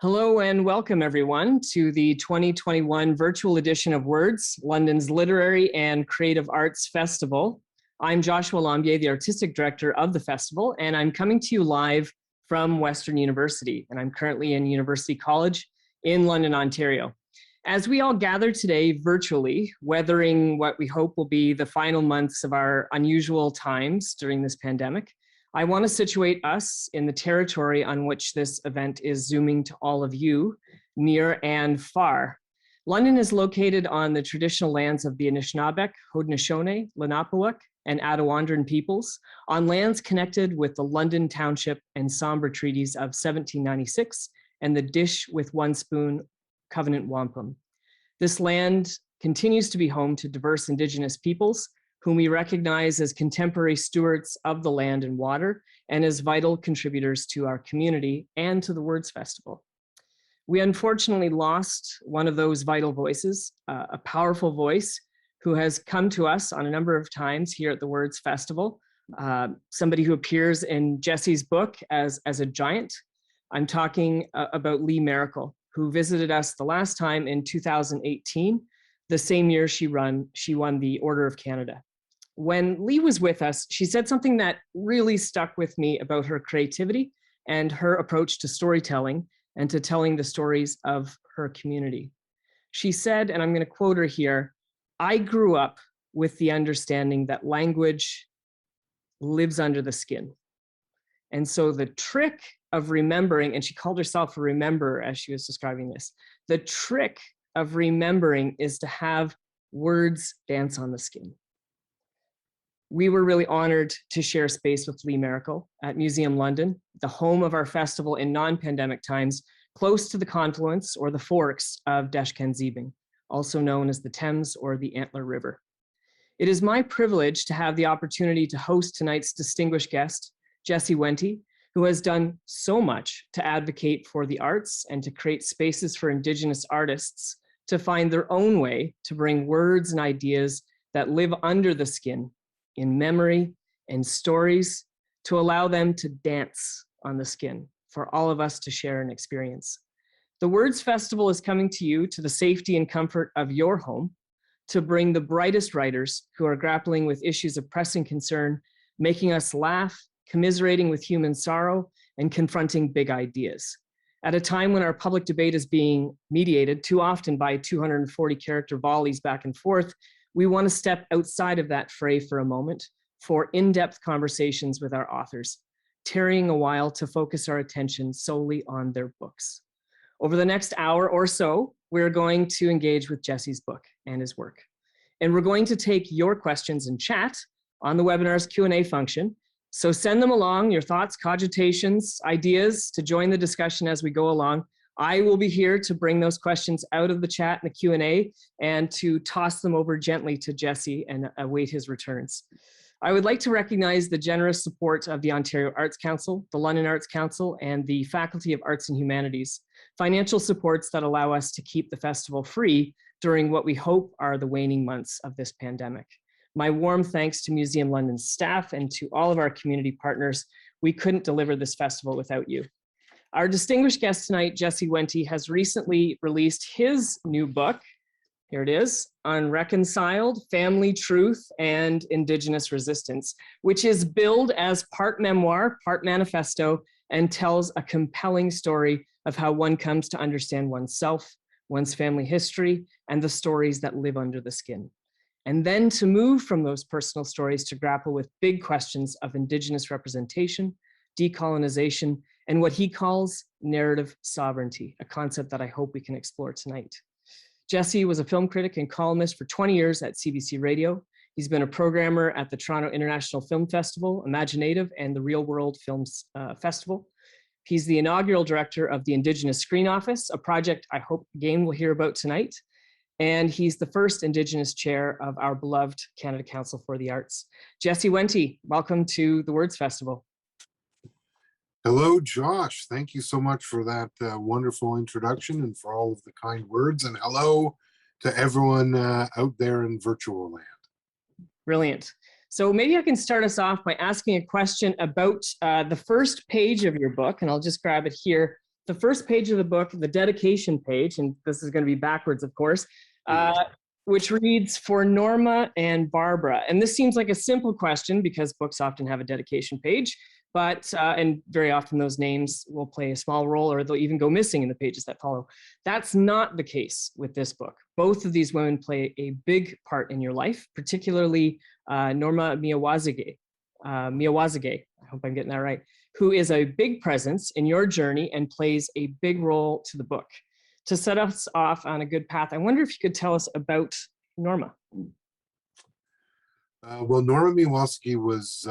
Hello and welcome everyone to the 2021 virtual edition of Words, London's Literary and Creative Arts Festival. I'm Joshua Lambier, the Artistic Director of the festival, and I'm coming to you live from Western University, and I'm currently in University College in London, Ontario. As we all gather today virtually, weathering what we hope will be the final months of our unusual times during this pandemic, I want to situate us in the territory on which this event is zooming to all of you, near and far. London is located on the traditional lands of the Anishinaabe, Haudenosaunee, Lenape, and Attawandaron peoples, on lands connected with the London Township and Sombre Treaties of 1796 and the Dish with One Spoon Covenant Wampum. This land continues to be home to diverse Indigenous peoples, whom we recognize as contemporary stewards of the land and water and as vital contributors to our community and to the Words Festival. We unfortunately lost one of those vital voices, a powerful voice who has come to us on a number of times here at the Words Festival, somebody who appears in Jesse's book as a giant. I'm talking about Lee Miracle, who visited us the last time in 2018, the same year she won the Order of Canada. When Lee was with us, she said something that really stuck with me about her creativity and her approach to storytelling and to telling the stories of her community. She said, and I'm going to quote her here, "I grew up with the understanding that language lives under the skin. And so the trick of remembering," and she called herself a rememberer as she was describing this, "the trick of remembering is to have words dance on the skin." We were really honored to share space with Lee Miracle at Museum London, the home of our festival in non-pandemic times, close to the confluence or the forks of Desh-Kenzibing, also known as the Thames or the Antler River. It is my privilege to have the opportunity to host tonight's distinguished guest, Jessie Wente, who has done so much to advocate for the arts and to create spaces for Indigenous artists to find their own way to bring words and ideas that live under the skin in memory and stories to allow them to dance on the skin for all of us to share and experience. The Words Festival is coming to you to the safety and comfort of your home to bring the brightest writers who are grappling with issues of pressing concern, making us laugh, commiserating with human sorrow, and confronting big ideas. At a time when our public debate is being mediated too often by 240 character volleys back and forth, we want to step outside of that fray for a moment for in-depth conversations with our authors, tarrying a while to focus our attention solely on their books. Over the next hour or so, we're going to engage with Jesse's book and his work. And we're going to take your questions in chat on the webinar's Q&A function. So send them along, your thoughts, cogitations, ideas to join the discussion as we go along. I will be here to bring those questions out of the chat and the Q&A and to toss them over gently to Jesse and await his returns. I would like to recognize the generous support of the Ontario Arts Council, the London Arts Council, and the Faculty of Arts and Humanities, financial supports that allow us to keep the festival free during what we hope are the waning months of this pandemic. My warm thanks to Museum London's staff and to all of our community partners. We couldn't deliver this festival without you. Our distinguished guest tonight, Jessie Wente, has recently released his new book. Here it is, Unreconciled, Family Truth and Indigenous Resistance, which is billed as part memoir, part manifesto, and tells a compelling story of how one comes to understand oneself, one's family history, and the stories that live under the skin. And then to move from those personal stories to grapple with big questions of Indigenous representation, decolonization, and what he calls narrative sovereignty, a concept that I hope we can explore tonight. Jesse was a film critic and columnist for 20 years at CBC Radio. He's been a programmer at the Toronto International Film Festival, Imaginative, and the Real World Films Festival. He's the inaugural director of the Indigenous Screen Office, a project I hope again we'll hear about tonight. And he's the first Indigenous chair of our beloved Canada Council for the Arts. Jessie Wente, welcome to the Words Festival. Hello, Josh. Thank you so much for that wonderful introduction and for all of the kind words. And hello to everyone out there in virtual land. Brilliant. So maybe I can start us off by asking a question about the first page of your book, and I'll just grab it here the first page of the book, the dedication page, and this is going to be backwards, of course, which reads, "For Norma and Barbara." And this seems like a simple question because books often have a dedication page, but and very often those names will play a small role, or they'll even go missing in the pages that follow. That's not the case with this book. Both of these women play a big part in your life, particularly Norma Miyawazaki. I hope I'm getting that right, who is a big presence in your journey and plays a big role to the book. To set us off on a good path, I wonder if you could tell us about Norma. Well, Norma Miyawazaki was,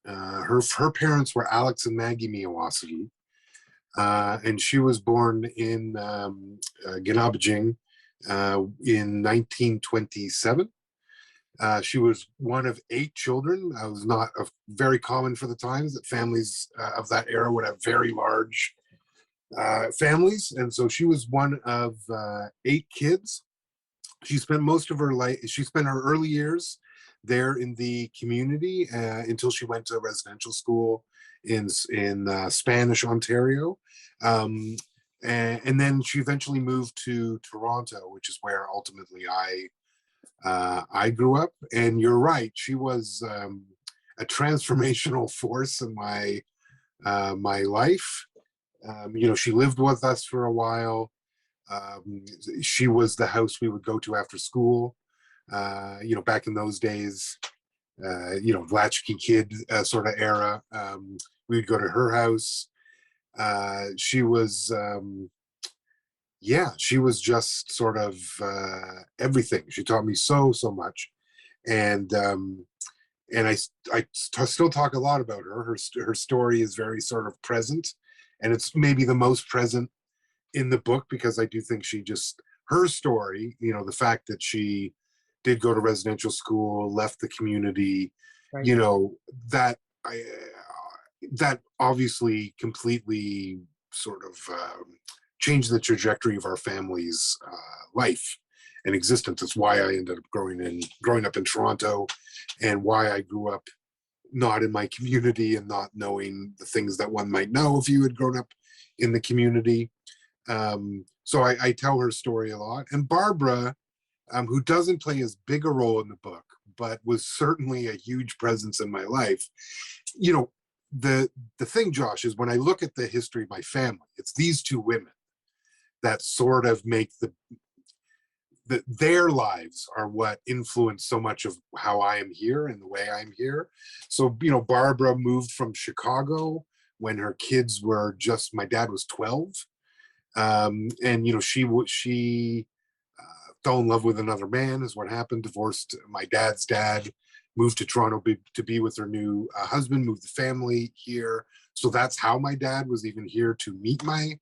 her parents were Alex and Maggie Miyawazaki, and she was born in Ganabajing in 1927. She was one of 8 children. It was not very common for the times that families of that era would have very large families, and so she was one of 8 kids. She spent most of her life, she spent her early years there in the community until she went to residential school in Spanish, Ontario. And then she eventually moved to Toronto, which is where ultimately I grew up. And you're right, she was a transformational force in my life. She lived with us for a while. She was the house we would go to after school. Back in those days, latchkey kid sort of era. We would go to her house. She was just sort of everything. She taught me so much, and I still talk a lot about her. Her story is very sort of present, and it's maybe the most present in the book because I do think her story, the fact that she did go to residential school, left the community, right. That obviously completely sort of changed the trajectory of our family's life and existence. It's why I ended up growing up in Toronto, and why I grew up not in my community and not knowing the things that one might know if you had grown up in the community. So I tell her story a lot. And Barbara, who doesn't play as big a role in the book, but was certainly a huge presence in my life. The thing, Josh, is when I look at the history of my family, it's these 2 women that sort of make their lives are what influence so much of how I am here and the way I'm here. So, Barbara moved from Chicago when her kids were my dad was 12. And, she fell in love with another man, is what happened, divorced my dad's dad, moved to Toronto to be with her new husband, moved the family here. So that's how my dad was even here to meet my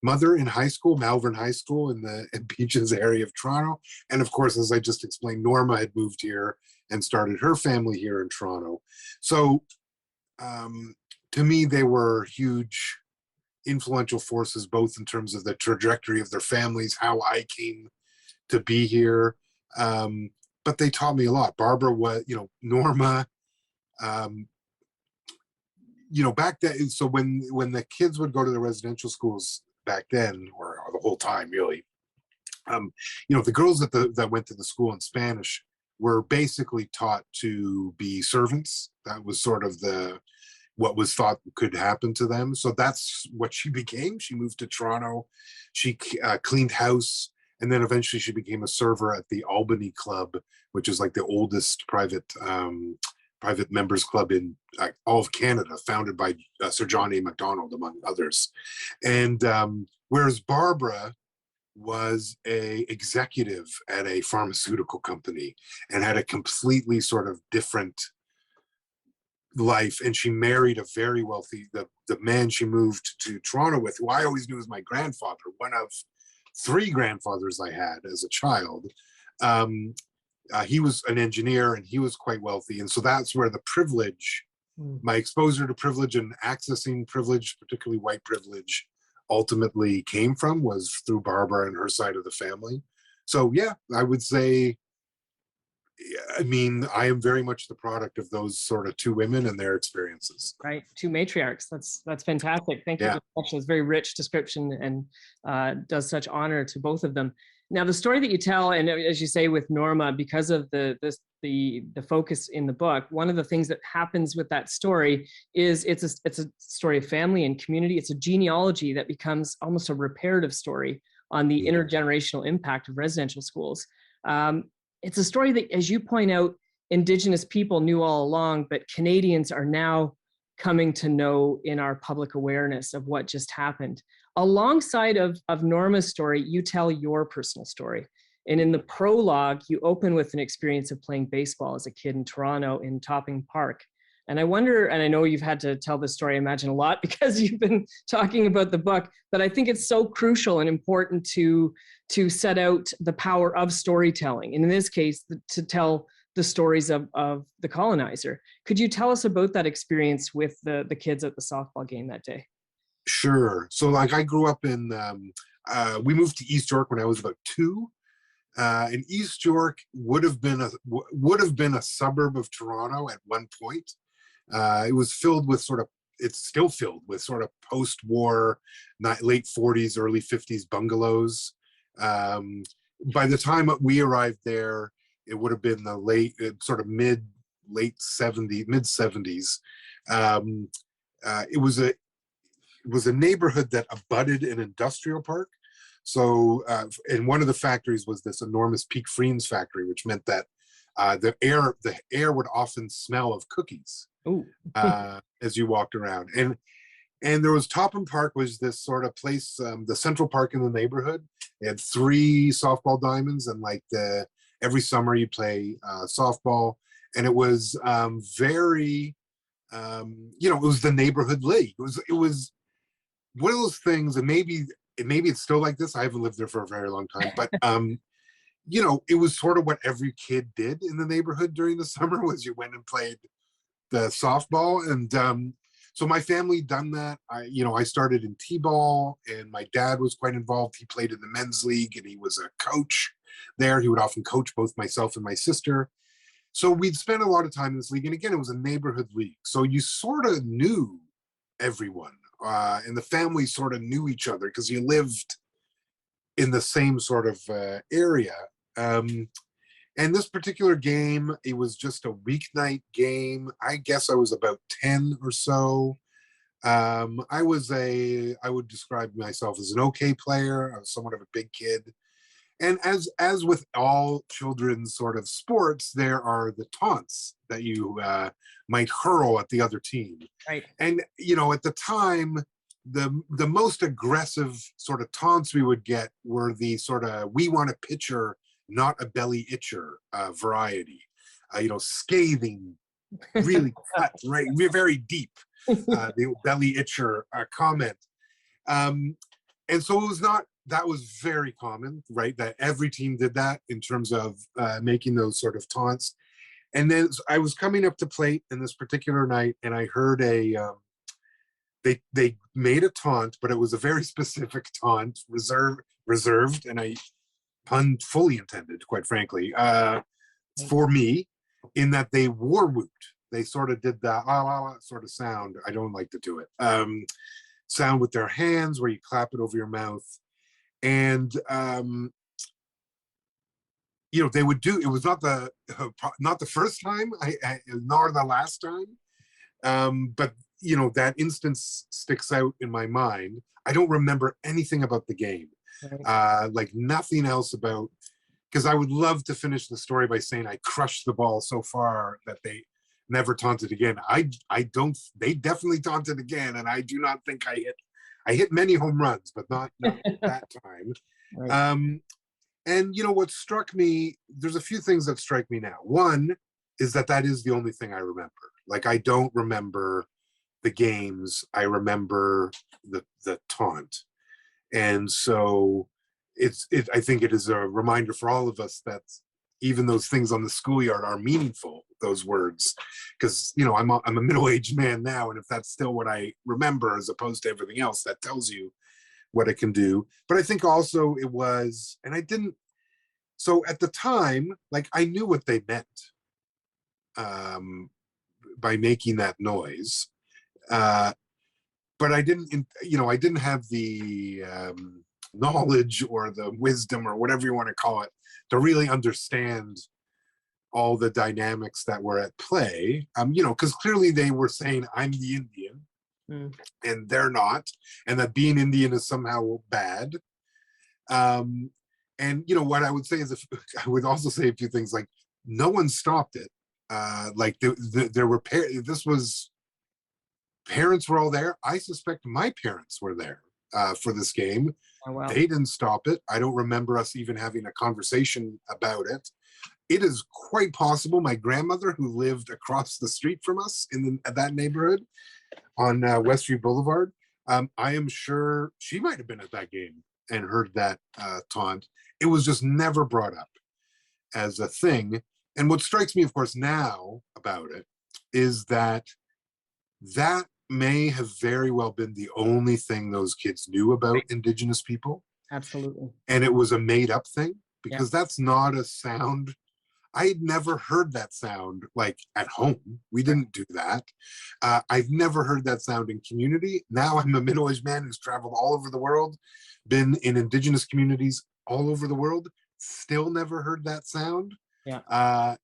mother in high school, Malvern High School in the Beaches area of Toronto. And of course, as I just explained, Norma had moved here and started her family here in Toronto. So to me, they were huge influential forces, both in terms of the trajectory of their families, how I came to be here. But they taught me a lot. Barbara was, Norma, back then, so when the kids would go to the residential schools back then, or the whole time really, the girls that went to the school in Spanish were basically taught to be servants. That was sort of what was thought could happen to them. So that's what she became. She moved to Toronto. She cleaned house, and then eventually she became a server at the Albany Club, which is like the oldest private members club in all of Canada, founded by Sir John A. Macdonald, among others. And whereas Barbara was a executive at a pharmaceutical company and had a completely sort of different life, and she married a very wealthy, the man she moved to Toronto with, who I always knew as my grandfather, one of 3 grandfathers I had as a child. He was an engineer and he was quite wealthy. And so that's where the privilege, my exposure to privilege and accessing privilege, particularly white privilege, ultimately came from, was through Barbara and her side of the family. So yeah, I would say I mean, I am very much the product of those sort of two women and their experiences. Right, two matriarchs. That's fantastic. Thank you Yeah. for the description. It's a very rich description and does such honor to both of them. Now, the story that you tell, and as you say with Norma, because of the focus in the book, one of the things that happens with that story is it's a story of family and community. It's a genealogy that becomes almost a reparative story on the intergenerational impact of residential schools. It's a story that, as you point out, Indigenous people knew all along, but Canadians are now coming to know in our public awareness of what just happened. Alongside of Norma's story, you tell your personal story. And in the prologue, you open with an experience of playing baseball as a kid in Toronto in Topping Park. And I wonder, and I know you've had to tell this story, I imagine, a lot because you've been talking about the book, but I think it's so crucial and important to set out the power of storytelling. And in this case, to tell the stories of the colonizer. Could you tell us about that experience with the kids at the softball game that day? Sure. So like I grew up in, we moved to East York when I was about 2. And East York would have been a suburb of Toronto at one point. It was filled with it's still filled with sort of post-war, late 40s, early 50s bungalows. By the time we arrived there, it would have been the mid 70s. It was a neighborhood that abutted an industrial park. So, and one of the factories was this enormous Peak Friens factory, which meant that the air would often smell of cookies as you walked around. And there was Topham Park was this sort of place, the central park in the neighborhood. It had 3 softball diamonds, and every summer you play softball, and it was very, it was the neighborhood league. It was one of those things, and maybe it's still like this. I haven't lived there for a very long time, but it was sort of what every kid did in the neighborhood during the summer was you went and played the softball. And so my family done that. I started in t-ball, and my dad was quite involved. He played in the men's league, and he was a coach there. He would often coach both myself and my sister. So we'd spent a lot of time in this league. And again, it was a neighborhood league. So you sort of knew everyone. And the family sort of knew each other because you lived in the same sort of area. And this particular game, it was just a weeknight game. I guess I was about 10 or so. I would describe myself as an okay player. I was somewhat of a big kid. And as with all children's sort of sports, there are the taunts that you might hurl at the other team. Right. And, at the time, the most aggressive sort of taunts we would get were the sort of, we want a pitcher, not a belly itcher variety. Scathing, really cut, right? We're very deep, the belly itcher comment. And so it was not, that was very common, right? That every team did that in terms of making those sort of taunts. And then I was coming up to plate in this particular night, and I heard they made a taunt, but it was a very specific taunt, reserved, and pun fully intended, quite frankly, for me, in that they war whooped. They sort of did that sort of sound. I don't like to do it. Sound with their hands, where you clap it over your mouth. And they would do. It was not the first time, nor the last time. But that instance sticks out in my mind. I don't remember anything about the game, like nothing else about. Because I would love to finish the story by saying I crushed the ball so far that they never taunted again. I don't. They definitely taunted again, and I do not think I hit. I hit many home runs, but not that time. Right. And what struck me, there's a few things that strike me now. One is that is the only thing I remember. Like, I don't remember the games. I remember the taunt. And so I think it is a reminder for all of us that even those things on the schoolyard are meaningful, those words, because I'm a middle-aged man now, and if that's still what I remember as opposed to everything else, that tells you what it can do. But I think also it was, and I didn't, So at the time, like, I knew what they meant by making that noise. But I didn't, I didn't have the knowledge or the wisdom or whatever you want to call it to really understand all the dynamics that were at play. Because clearly they were saying, I'm the Indian, and they're not, and that being Indian is somehow bad. And what I would say is, I would also say a few things like, no one stopped it. Like there were parents were all there. I suspect my parents were there for this game. Oh, wow. They didn't stop it. I don't remember us even having a conversation about it. It is quite possible my grandmother, who lived across the street from us in that neighborhood on Westview Boulevard, I am sure she might have been at that game and heard that taunt. It was just never brought up as a thing. And what strikes me, of course, now about it is that may have very well been the only thing those kids knew about Indigenous people. Absolutely. And it was a made up thing, because that's not a sound. I had never heard that sound like at home. We didn't do that. I've never heard that sound in community. Now I'm a middle-aged man who's traveled all over the world, been in Indigenous communities all over the world, still never heard that sound. Yeah.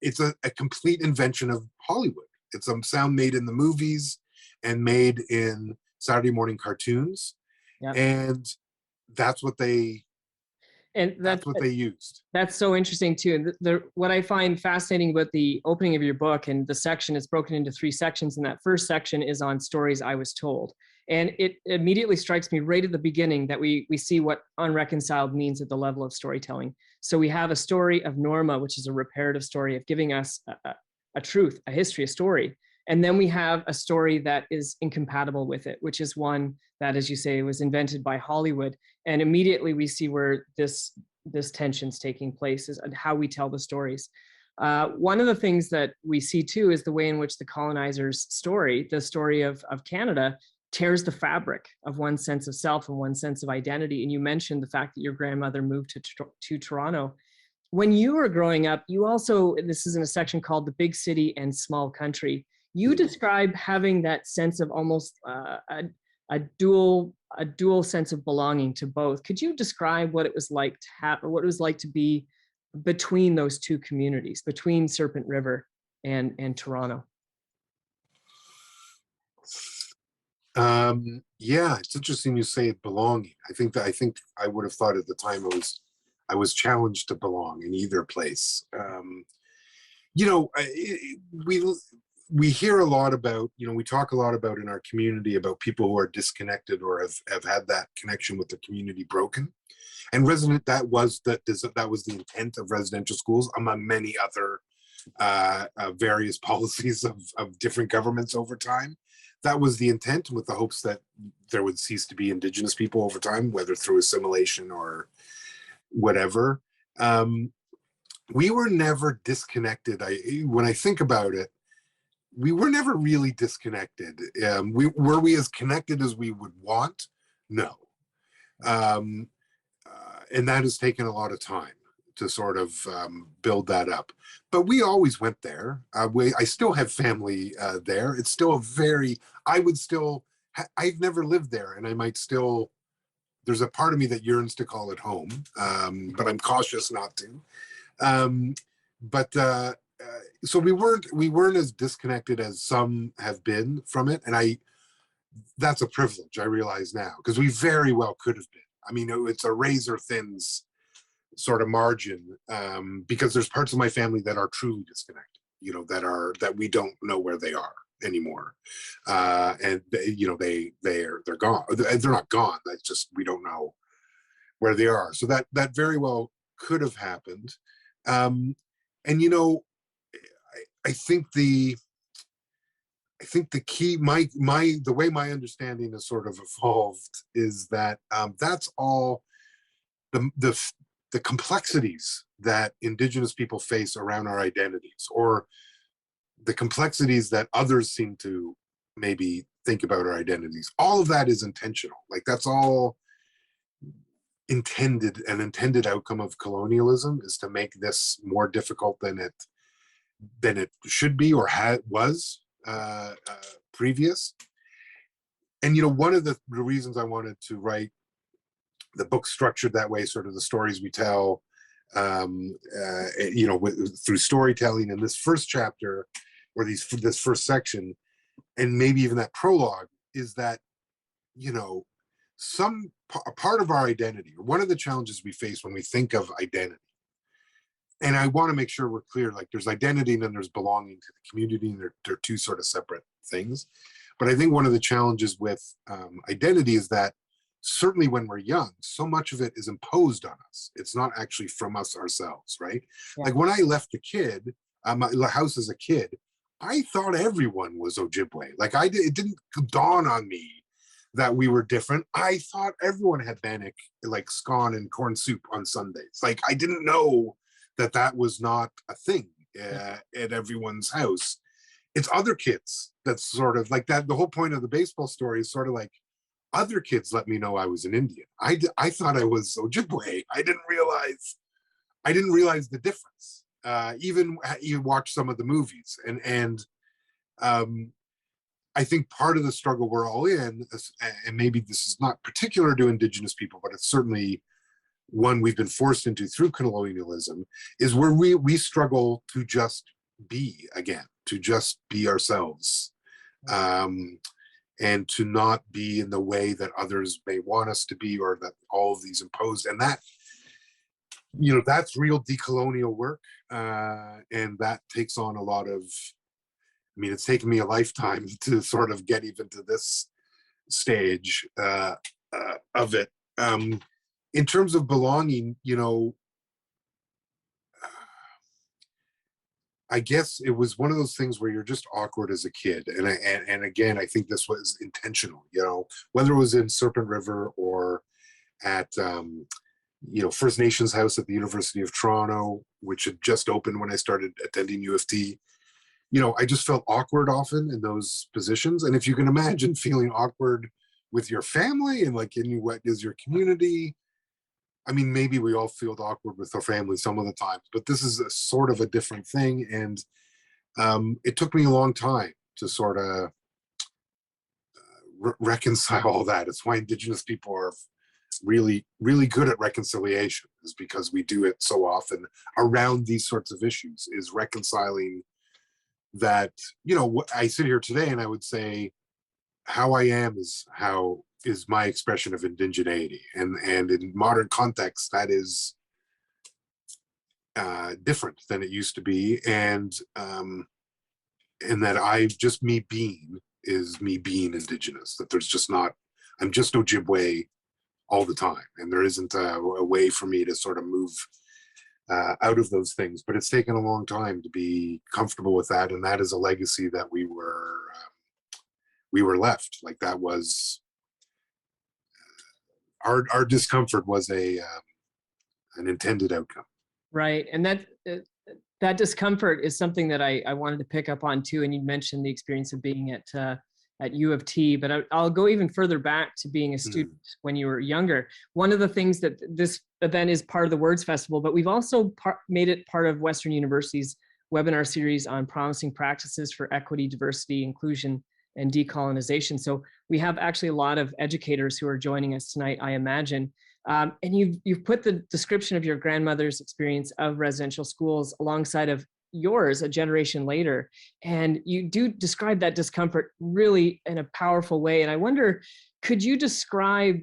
It's a complete invention of Hollywood. It's a sound made in the movies and made in Saturday morning cartoons. Yeah. And that's what they used. That's so interesting too. And what I find fascinating about the opening of your book and the section, it's broken into 3 sections. And that first section is on stories I was told. And it immediately strikes me right at the beginning that we see what unreconciled means at the level of storytelling. So we have a story of Norma, which is a reparative story of giving us a truth, a history, a story. And then we have a story that is incompatible with it, which is one that, as you say, was invented by Hollywood. And immediately we see where this tension's taking place is and how we tell the stories. One of the things that we see too is the way in which the colonizers' story, the story of Canada, tears the fabric of one's sense of self and one's sense of identity. And you mentioned the fact that your grandmother moved to Toronto. When you were growing up, you also, this is in a section called The Big City and Small Country, you describe having that sense of almost a dual sense of belonging to both. Could you describe what it was like to have, or what it was like to be between those two communities, between Serpent River and Toronto? Yeah, it's interesting you say belonging. I think I would have thought at the time I was challenged to belong in either place. We hear a lot about, we talk a lot about in our community about people who are disconnected or have had that connection with the community broken. And that was the intent of residential schools, among many other various policies of different governments over time. That was the intent, with the hopes that there would cease to be Indigenous people over time, whether through assimilation or whatever. We were never disconnected. When I think about it, we were never really disconnected. Were we as connected as we would want? No. And that has taken a lot of time to sort of build that up. But we always went there. I still have family there. It's still I've never lived there, and I might still, there's a part of me that yearns to call it home, but I'm cautious not to. So we weren't as disconnected as some have been from it, and that's a privilege, I realize now, because we very well could have been. I mean, it's a razor thin sort of margin, because there's parts of my family that are truly disconnected, that we don't know where they are anymore, and they're gone. They're not gone. That's just, we don't know where they are. So that very well could have happened. And I think the key, the way my understanding has sort of evolved is that that's all the complexities that Indigenous people face around our identities, or the complexities that others seem to maybe think about our identities. All of that is intentional. Like, that's all. an intended outcome of colonialism is to make this more difficult than it should be or was previous. And one of the reasons I wanted to write the book structured that way, sort of the stories we tell, through storytelling, and this first chapter or this first section, and maybe even that prologue, is that a part of our identity, or one of the challenges we face when we think of identity, and I want to make sure we're clear, like there's identity and then there's belonging to the community, and they're two sort of separate things. But I think one of the challenges with identity is that certainly when we're young, so much of it is imposed on us. It's not actually from us ourselves, right? Yeah. Like when I left my house as a kid, I thought everyone was Ojibwe. Like it didn't dawn on me that we were different. I thought everyone had bannock, like scone and corn soup on Sundays. Like I didn't know that was not a thing at everyone's house. It's other kids that's sort of like that. The whole point of the baseball story is sort of like other kids let me know I was an Indian. I thought I was Ojibwe. I didn't realize the difference. Even you watch some of the movies, and I think part of the struggle we're all in, and maybe this is not particular to Indigenous people, but it's certainly one we've been forced into through colonialism, is where we struggle to just be again, to just be ourselves, and to not be in the way that others may want us to be, or that all of these imposed. And that, that's real decolonial work, and that takes on a lot of, it's taken me a lifetime to sort of get even to this stage of it. In terms of belonging, I guess it was one of those things where you're just awkward as a kid. And again, I think this was intentional, whether it was in Serpent River or at, First Nations House at the University of Toronto, which had just opened when I started attending U of T. I just felt awkward often in those positions. And if you can imagine feeling awkward with your family and like in what is your community, maybe we all feel awkward with our family some of the times, but this is a sort of a different thing. And it took me a long time to sort of reconcile all that. It's why Indigenous people are really, really good at reconciliation, is because we do it so often around these sorts of issues, is reconciling that, I sit here today and I would say how I am is my expression of indigeneity, and in modern context that is different than it used to be, and that me being Indigenous, that there's just not, I'm just Ojibwe all the time, and there isn't a way for me to sort of move out of those things. But it's taken a long time to be comfortable with that, and that is a legacy that we were left. Like that was our discomfort was an intended outcome. Right, and that discomfort is something that I wanted to pick up on too. And you mentioned the experience of being at U of T, but I'll go even further back to being a student when you were younger. One of the things that this event is part of the Words Festival, but we've also made it part of Western University's webinar series on promising practices for equity, diversity, inclusion, and decolonization. So we have actually a lot of educators who are joining us tonight, I imagine. And you've put the description of your grandmother's experience of residential schools alongside of yours a generation later. And you do describe that discomfort really in a powerful way. And I wonder, could you describe,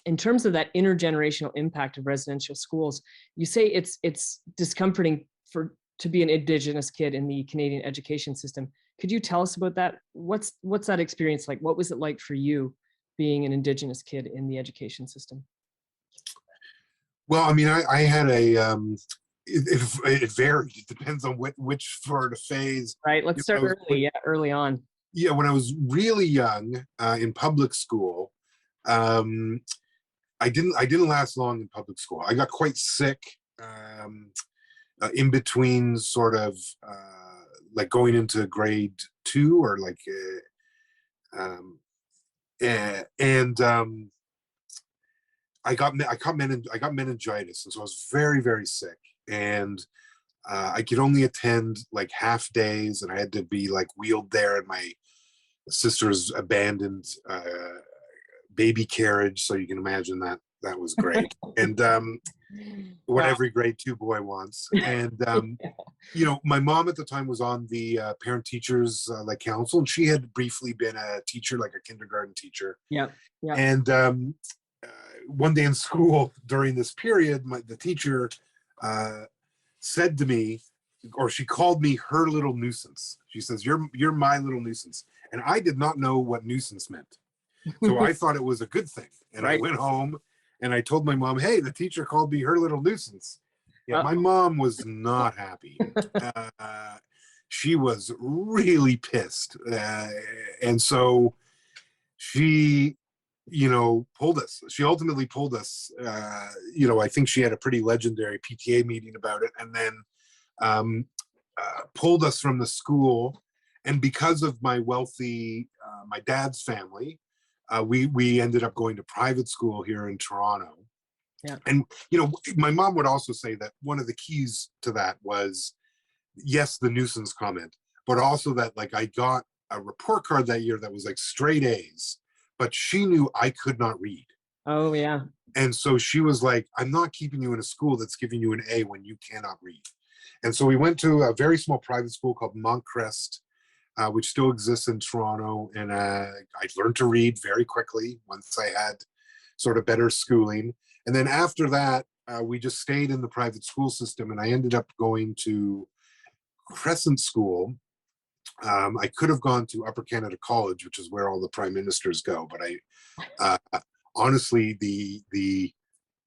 in terms of that intergenerational impact of residential schools, you say it's discomforting to be an Indigenous kid in the Canadian education system. Could you tell us about that? What's that experience like? What was it like for you being an Indigenous kid in the education system? Well, I had it varied. It depends on which sort of phase. Right. Let's start early. Yeah, early on. Yeah, when I was really young in public school, I didn't last long in public school. I got quite sick in between, sort of like going into grade 2 or like, I got meningitis, and so I was very, very sick, and I could only attend like half days, and I had to be like wheeled there in my sister's abandoned baby carriage. So you can imagine that was great, and what Wow. every grade 2 boy wants. And you know, my mom at the time was on the parent teachers like council, and she had briefly been a teacher, like a kindergarten teacher. Yeah. Yeah. And one day in school during this period, the teacher said to me, or she called me her little nuisance. She says, "You're my little nuisance," and I did not know what nuisance meant, so I thought it was a good thing. And I Right. went home and I told my mom, "Hey, the teacher called me her little nuisance." Yeah, my mom was not happy. She was really pissed, and so she, you know, pulled us. She ultimately pulled us. You know, I think she had a pretty legendary PTA meeting about it, and then pulled us from the school. And because of my wealthy, my dad's family, we ended up going to private school here in Toronto. Yeah. And you know, my mom would also say that one of the keys to that was, yes, the nuisance comment, but also that like I got a report card that year that was like straight A's, but she knew I could not read. Oh, yeah. And so she was like, "I'm not keeping you in a school that's giving you an A when you cannot read." And so we went to a very small private school called Montcrest, which still exists in Toronto. And I learned to read very quickly once I had sort of better schooling. And then after that, we just stayed in the private school system, and I ended up going to Crescent School. I could have gone to Upper Canada College, which is where all the prime ministers go, but honestly, the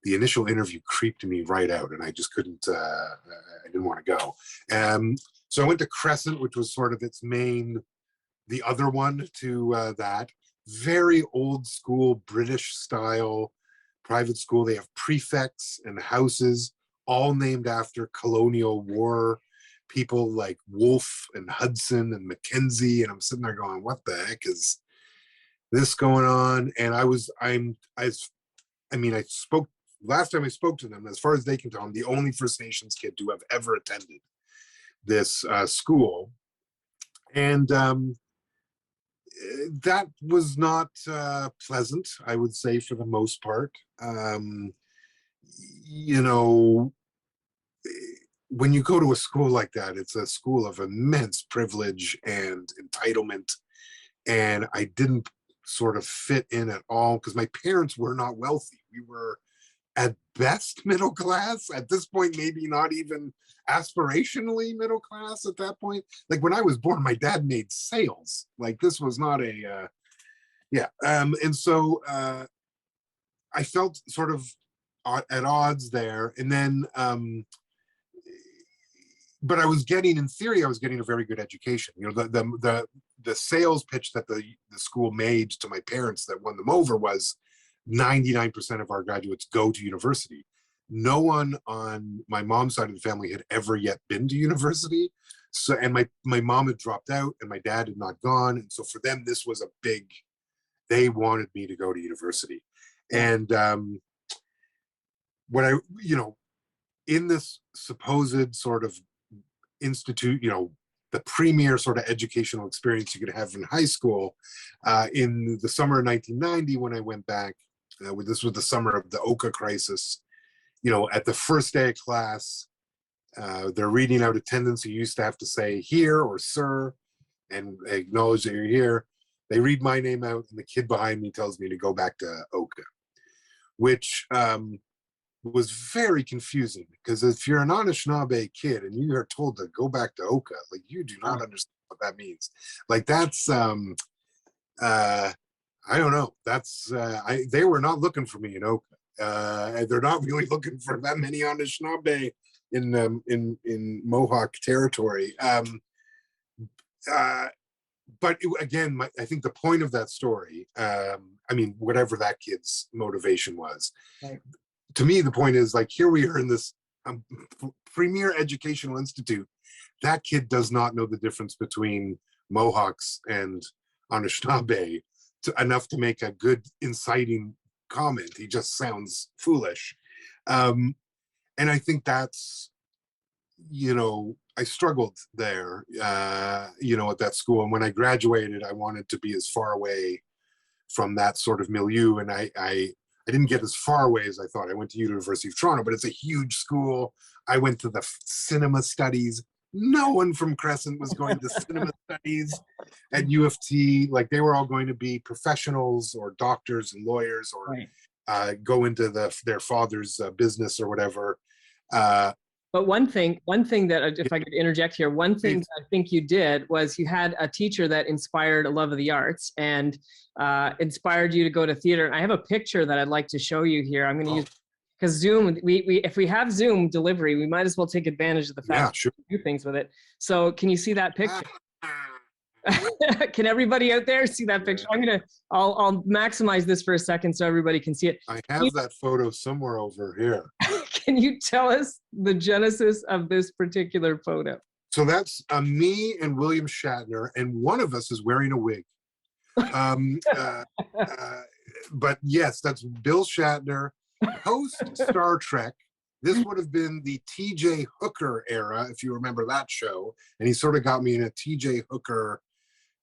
initial interview creeped me right out, and I just couldn't. I didn't want to go. So I went to Crescent, which was sort of its main, the other one to that. Very old school British style private school. They have prefects and houses, all named after colonial war people like Wolfe and Hudson and Mackenzie. And I'm sitting there going, "What the heck is this going on?" And I spoke last time I spoke to them, as far as they can tell, I'm the only First Nations kid to have ever attended this school. And that was not pleasant, I would say, for the most part. You know, when you go to a school like that, it's a school of immense privilege and entitlement. And I didn't sort of fit in at all because my parents were not wealthy. We were at best middle class. At this point, maybe not even aspirationally middle class at that point. Like when I was born, my dad made sales. Like this was not a, yeah. And so I felt sort of at odds there. And then, but I was getting, in theory, I was getting a very good education. You know, the sales pitch that the school made to my parents that won them over was 99% of our graduates go to university. No one on my mom's side of the family had ever yet been to university. So, and my mom had dropped out and my dad had not gone. And so for them, this was a big, they wanted me to go to university. And when I, you know, in this supposed sort of institute, you know, the premier sort of educational experience you could have in high school, in the summer of 1990, when I went back, this was the summer of the Oka crisis. You know, at the first day of class, they're reading out attendance. You used to have to say "here" or "sir" and acknowledge that you're here. They read my name out, and the kid behind me tells me to go back to Oka, which was very confusing, because if you're an Anishinaabe kid and you are told to go back to Oka, like you do not understand what that means. Like that's I don't know. That's they were not looking for me in Oka. They're not really looking for that many Anishinaabe in Mohawk territory. But again, I think the point of that story, I mean, whatever that kid's motivation was, Right. To me, the point is, like, here we are in this premier educational institute. That kid does not know the difference between Mohawks and Anishinaabe enough to make a good, inciting comment. He just sounds foolish. And I think that's, I struggled there, at that school. And when I graduated, I wanted to be as far away from that sort of milieu. And I didn't get as far away as I thought. I went to University of Toronto, but it's a huge school. I went to the cinema studies. No one from Crescent was going to cinema studies at U of T. Like, they were all going to be professionals or doctors and lawyers, or go into their father's business or whatever. But one thing that, if I could interject here, one thing that I think you did was you had a teacher that inspired a love of the arts and inspired you to go to theater. And I have a picture that I'd like to show you here. I'm going to use, because Zoom, if we have Zoom delivery, we might as well take advantage of the fact that we do things with it. So can you see that picture? Can everybody out there see that picture? I'll maximize this for a second so everybody can see it. I have that photo somewhere over here. Can you tell us the genesis of this particular photo? So that's me and William Shatner, and one of us is wearing a wig. But yes, that's Bill Shatner, post Star Trek. This would have been the TJ Hooker era, if you remember that show. And he sort of got me in a TJ Hooker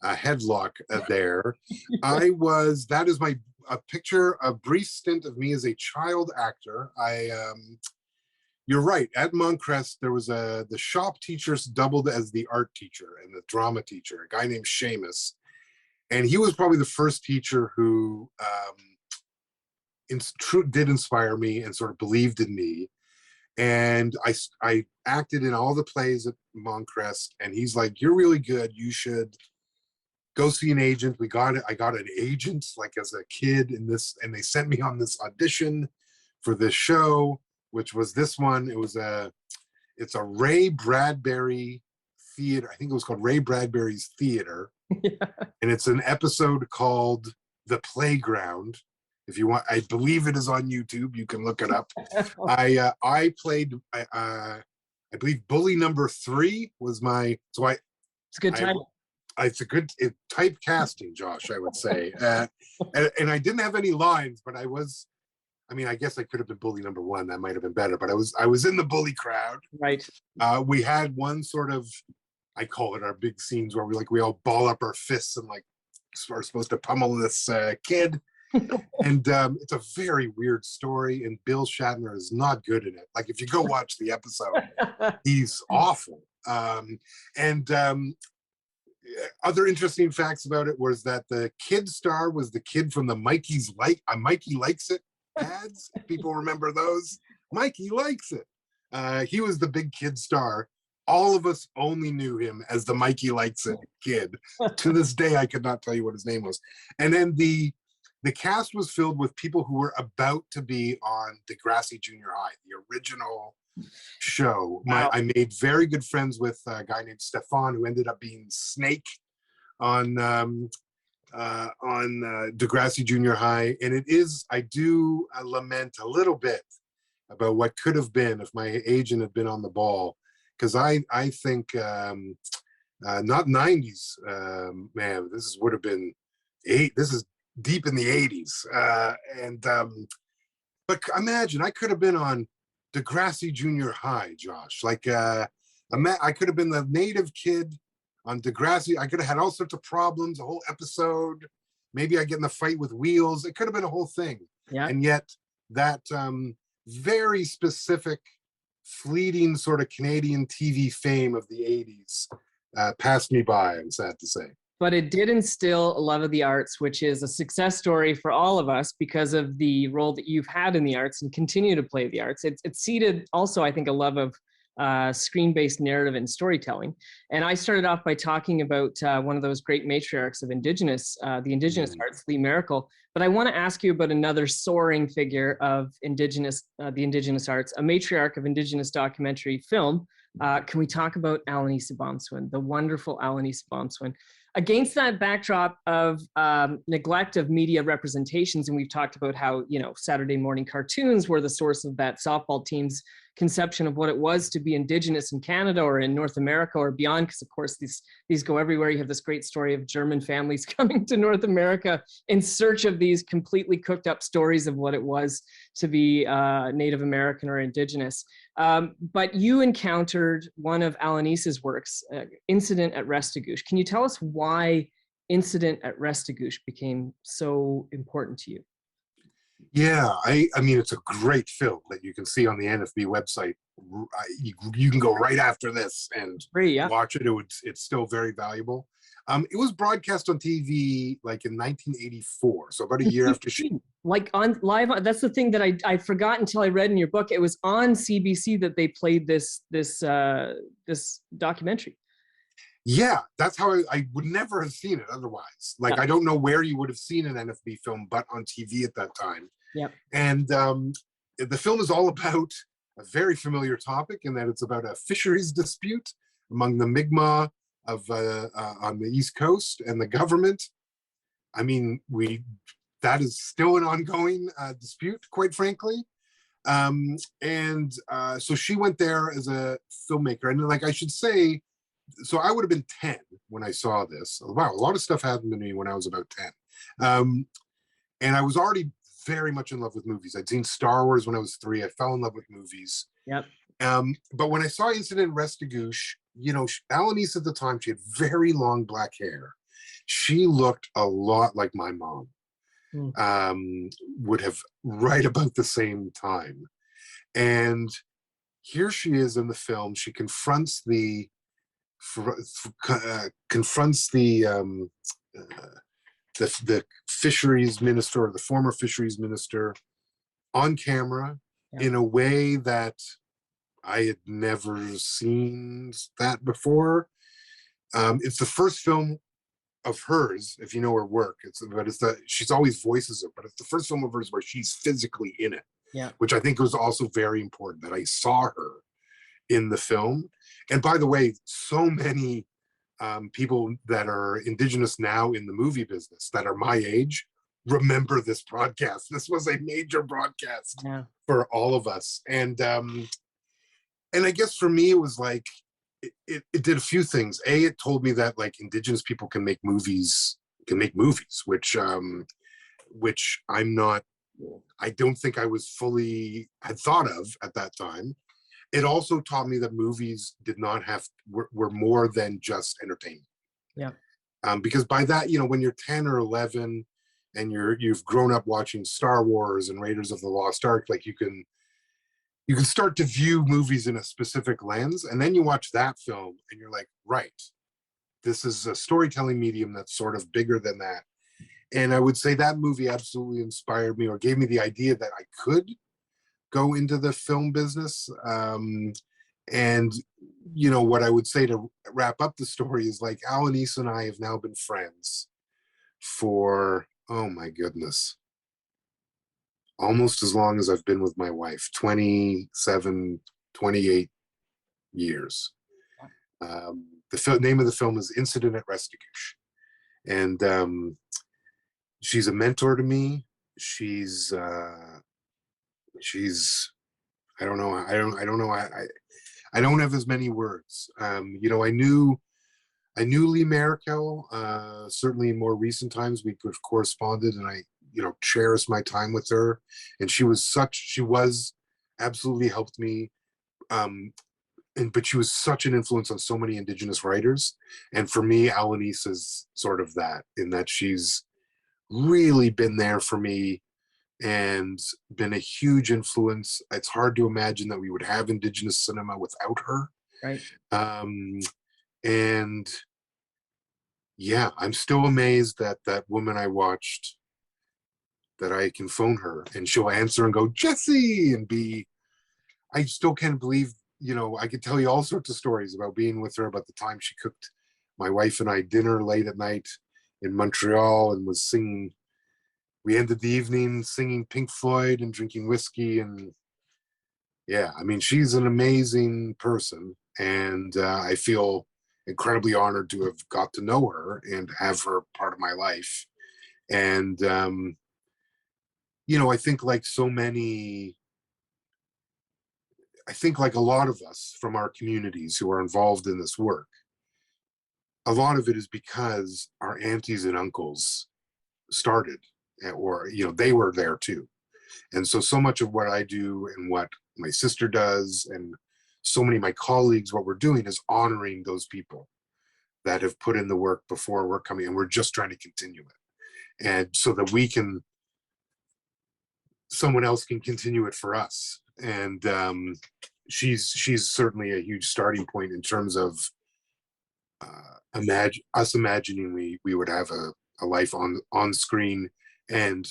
headlock there. That is a picture, a brief stint of me as a child actor. You're right, at Montcrest, there was the shop teachers doubled as the art teacher and the drama teacher, a guy named Seamus. And he was probably the first teacher who did inspire me and sort of believed in me. And I acted in all the plays at Montcrest, and he's like, "You're really good. You should go see an agent." I got an agent like as a kid in this, and they sent me on this audition for this show, which was this one. It's a Ray Bradbury theater. I think it was called Ray Bradbury's Theater. And it's an episode called The Playground. If you want, I believe it is on YouTube. You can look it up. I played, I believe bully number 3 was my, it's a good title. It's a good typecasting, Josh, I would say. And I didn't have any lines, but I guess I could have been bully number 1. That might have been better, but I was in the bully crowd. Right. We had one sort of, I call it our big scenes, where we all ball up our fists and are supposed to pummel this kid. And it's a very weird story, and Bill Shatner is not good in it. Like, if you go watch the episode, he's awful. Other interesting facts about it was that the kid star was the kid from the Mikey Likes It ads. People remember those? Mikey Likes It. He was the big kid star. All of us only knew him as the Mikey Likes It kid. To this day, I could not tell you what his name was. And then the cast was filled with people who were about to be on Degrassi Junior High, the original show. Wow. I made very good friends with a guy named Stefan, who ended up being Snake on Degrassi Junior High. And I do lament a little bit about what could have been if my agent had been on the ball. Because I think, not 90s, man, would have been this is deep in the 80s. But imagine, I could have been on Degrassi Junior High, Josh. I could have been the native kid on Degrassi. I could have had all sorts of problems, a whole episode. Maybe I get in the fight with Wheels. It could have been a whole thing. Yeah. And yet that very specific, fleeting sort of Canadian TV fame of the 80s passed me by, I'm sad to say. But it did instill a love of the arts, which is a success story for all of us because of the role that you've had in the arts and continue to play the arts. It seeded also, I think, a love of screen-based narrative and storytelling. And I started off by talking about one of those great matriarchs of the Indigenous arts, Lee Miracle. But I want to ask you about another soaring figure of the Indigenous arts, a matriarch of Indigenous documentary film. Can we talk about Anishinaabe Bonswin, the wonderful Anishinaabe Bonswin? Against that backdrop of neglect of media representations, and we've talked about how, Saturday morning cartoons were the source of that softball team's conception of what it was to be Indigenous in Canada or in North America or beyond, because of course these go everywhere. You have this great story of German families coming to North America in search of these completely cooked up stories of what it was to be Native American or Indigenous. But you encountered one of Alanis's works, Incident at Restigouche. Can you tell us why Incident at Restigouche became so important to you? Yeah, I mean, it's a great film that you can see on the NFB website. You can go right after this and watch it. It's still very valuable. It was broadcast on TV like in 1984, so about a year after she. Like on live, that's the thing that I forgot until I read in your book. It was on CBC that they played this documentary. Yeah, that's how I would never have seen it otherwise. Like, I don't know where you would have seen an NFB film, but on TV at that time. Yeah. And the film is all about a very familiar topic in that it's about a fisheries dispute among the Mi'kmaq of on the East Coast and the government. I mean, that is still an ongoing dispute, quite frankly. So she went there as a filmmaker, and like I should say, so I would have been 10 when I saw this. Wow, a lot of stuff happened to me when I was about 10. And I was already very much in love with movies. I'd seen Star Wars when I was 3. I fell in love with movies. Yep. But when I saw Incident at Restigouche, Alanis at the time, she had very long black hair. She looked a lot like my mom. Would have right about the same time. And here she is in the film. She confronts the fisheries minister, or the former fisheries minister, on camera in a way that I had never seen that before. It's the first film of hers, if you know her work. She's always voices it, but it's the first film of hers where she's physically in it. Yeah. Which I think was also very important, that I saw her in the film. And by the way, so many people that are Indigenous now in the movie business that are my age remember this broadcast. This was a major broadcast for all of us. And I guess for me, it was like, it did a few things. It told me that like Indigenous people can make movies, which I don't think I was had thought of at that time. It also taught me that movies were more than just entertainment. Yeah. Because by that, when you're 10 or 11 and you've grown up watching Star Wars and Raiders of the Lost Ark, like you can start to view movies in a specific lens, and then you watch that film and you're like, right, this is a storytelling medium that's sort of bigger than that. And I would say that movie absolutely inspired me, or gave me the idea that I could go into the film business. And what I would say to wrap up the story is, like, Alanis and I have now been friends for, oh my goodness, almost as long as I've been with my wife, 27, 28 years. The name of the film is Incident at Restigouche. And she's a mentor to me. She's I don't know. I don't have as many words. I knew Lee Maricel, certainly in more recent times. We corresponded, and I, cherished my time with her. And she was absolutely helped me. But she was such an influence on so many Indigenous writers. And for me, Alanis is sort of that, in that she's really been there for me and been a huge influence. It's hard to imagine that we would have Indigenous cinema without her. Right. And yeah, I'm still amazed that that woman I watched, that I can phone her and she'll answer and go, Jesse, and I still can't believe, I could tell you all sorts of stories about being with her, about the time she cooked my wife and I dinner late at night in Montreal and was singing. We ended the evening singing Pink Floyd and drinking whiskey. And yeah, I mean, she's an amazing person. And I feel incredibly honored to have got to know her and have her part of my life. And, I think like so many, I think like a lot of us from our communities who are involved in this work, a lot of it is because our aunties and uncles started, or they were there too. And so much of what I do and what my sister does and so many of my colleagues, what we're doing is honoring those people that have put in the work before we're coming, and we're just trying to continue it, and so that someone else can continue it for us. And she's certainly a huge starting point in terms of imagining we would have a life on screen, and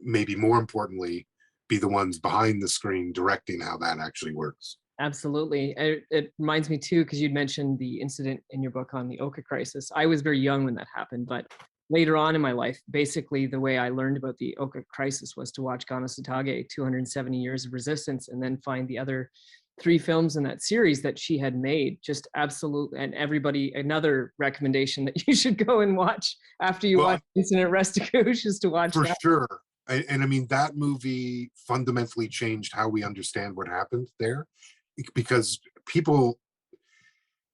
maybe more importantly, be the ones behind the screen directing how that actually works. Absolutely. It reminds me too, because you'd mentioned the incident in your book on the Oka crisis. I was very young when that happened, but later on in my life, basically the way I learned about the Oka crisis was to watch Ganosutage, 270 Years of Resistance, and then find the other 3 films in that series that she had made. Just absolutely, and everybody, another recommendation that you should go and watch after you watch Incident Resticouche is to watch for that. Sure. And I mean, that movie fundamentally changed how we understand what happened there, because people,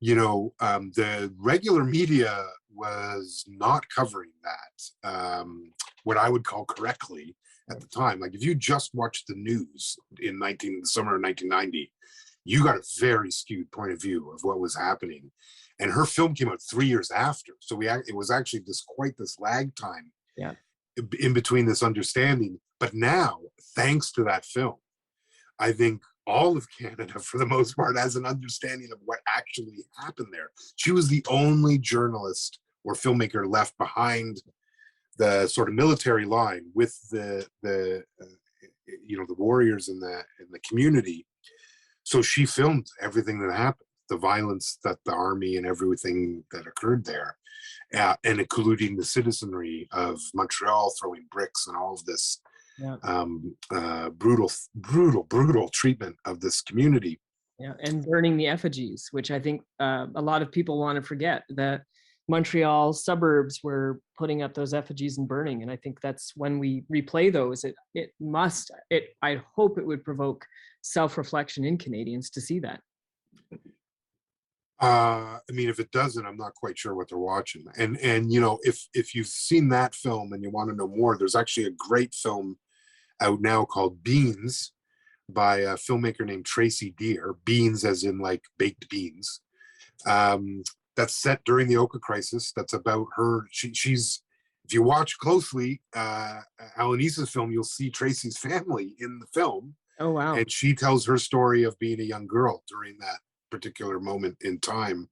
the regular media was not covering that, what I would call correctly at the time. Like if you just watched the news in the summer of 1990, you got a very skewed point of view of what was happening. And her film came out 3 years after, so it was actually quite this lag time. Yeah. In between this understanding. But now, thanks to that film, I think all of Canada, for the most part, has an understanding of what actually happened there. She was the only journalist or filmmaker left behind the sort of military line with the warriors in the community. So she filmed everything that happened, the violence that the army and everything that occurred there. And including the citizenry of Montreal throwing bricks and all of this brutal treatment of this community. Yeah, and burning the effigies, which I think a lot of people want to forget. The Montreal suburbs were putting up those effigies and burning, and I think that's when we replay those. I hope it would provoke self-reflection in Canadians to see that. I mean, if it doesn't, I'm not quite sure what they're watching. And if you've seen that film and you want to know more, there's actually a great film out now called Beans by a filmmaker named Tracy Deer. Beans as in like baked beans. That's set during the Oka crisis. That's about her. She's if you watch closely, Alanis's film, you'll see Tracy's family in the film. Oh wow! And she tells her story of being a young girl during that particular moment in time.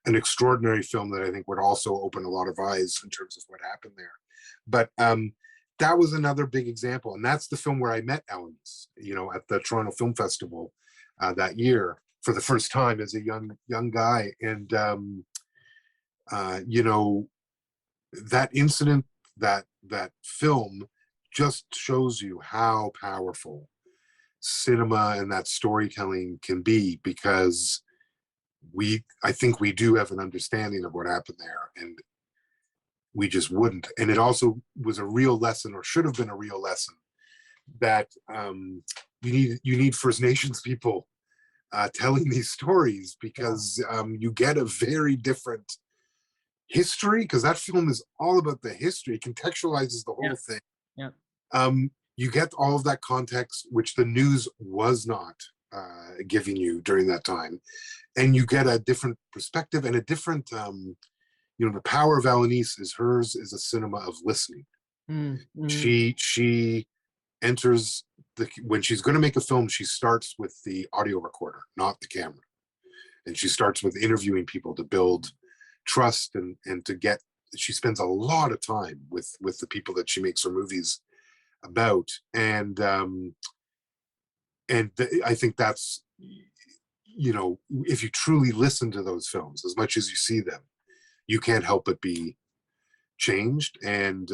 An extraordinary film that I think would also open a lot of eyes in terms of what happened there. But that was another big example, and that's the film where I met Alanis, at the Toronto Film Festival that year for the first time as a young guy. And that incident, that film just shows you how powerful cinema and that storytelling can be, because I think we do have an understanding of what happened there, and we just wouldn't. And it also was a real lesson, or should have been a real lesson, that you need First Nations people telling these stories, because you get a very different history, because that film is all about the history. It contextualizes the whole thing. Yeah. You get all of that context, which the news was not giving you during that time. And you get a different perspective and a different, the power of Alanis is a cinema of listening. Mm-hmm. She enters when she's going to make a film, she starts with the audio recorder, not the camera. And she starts with interviewing people to build trust and she spends a lot of time with the people that she makes her movies about. And I think that's, if you truly listen to those films as much as you see them, you can't help but be changed. And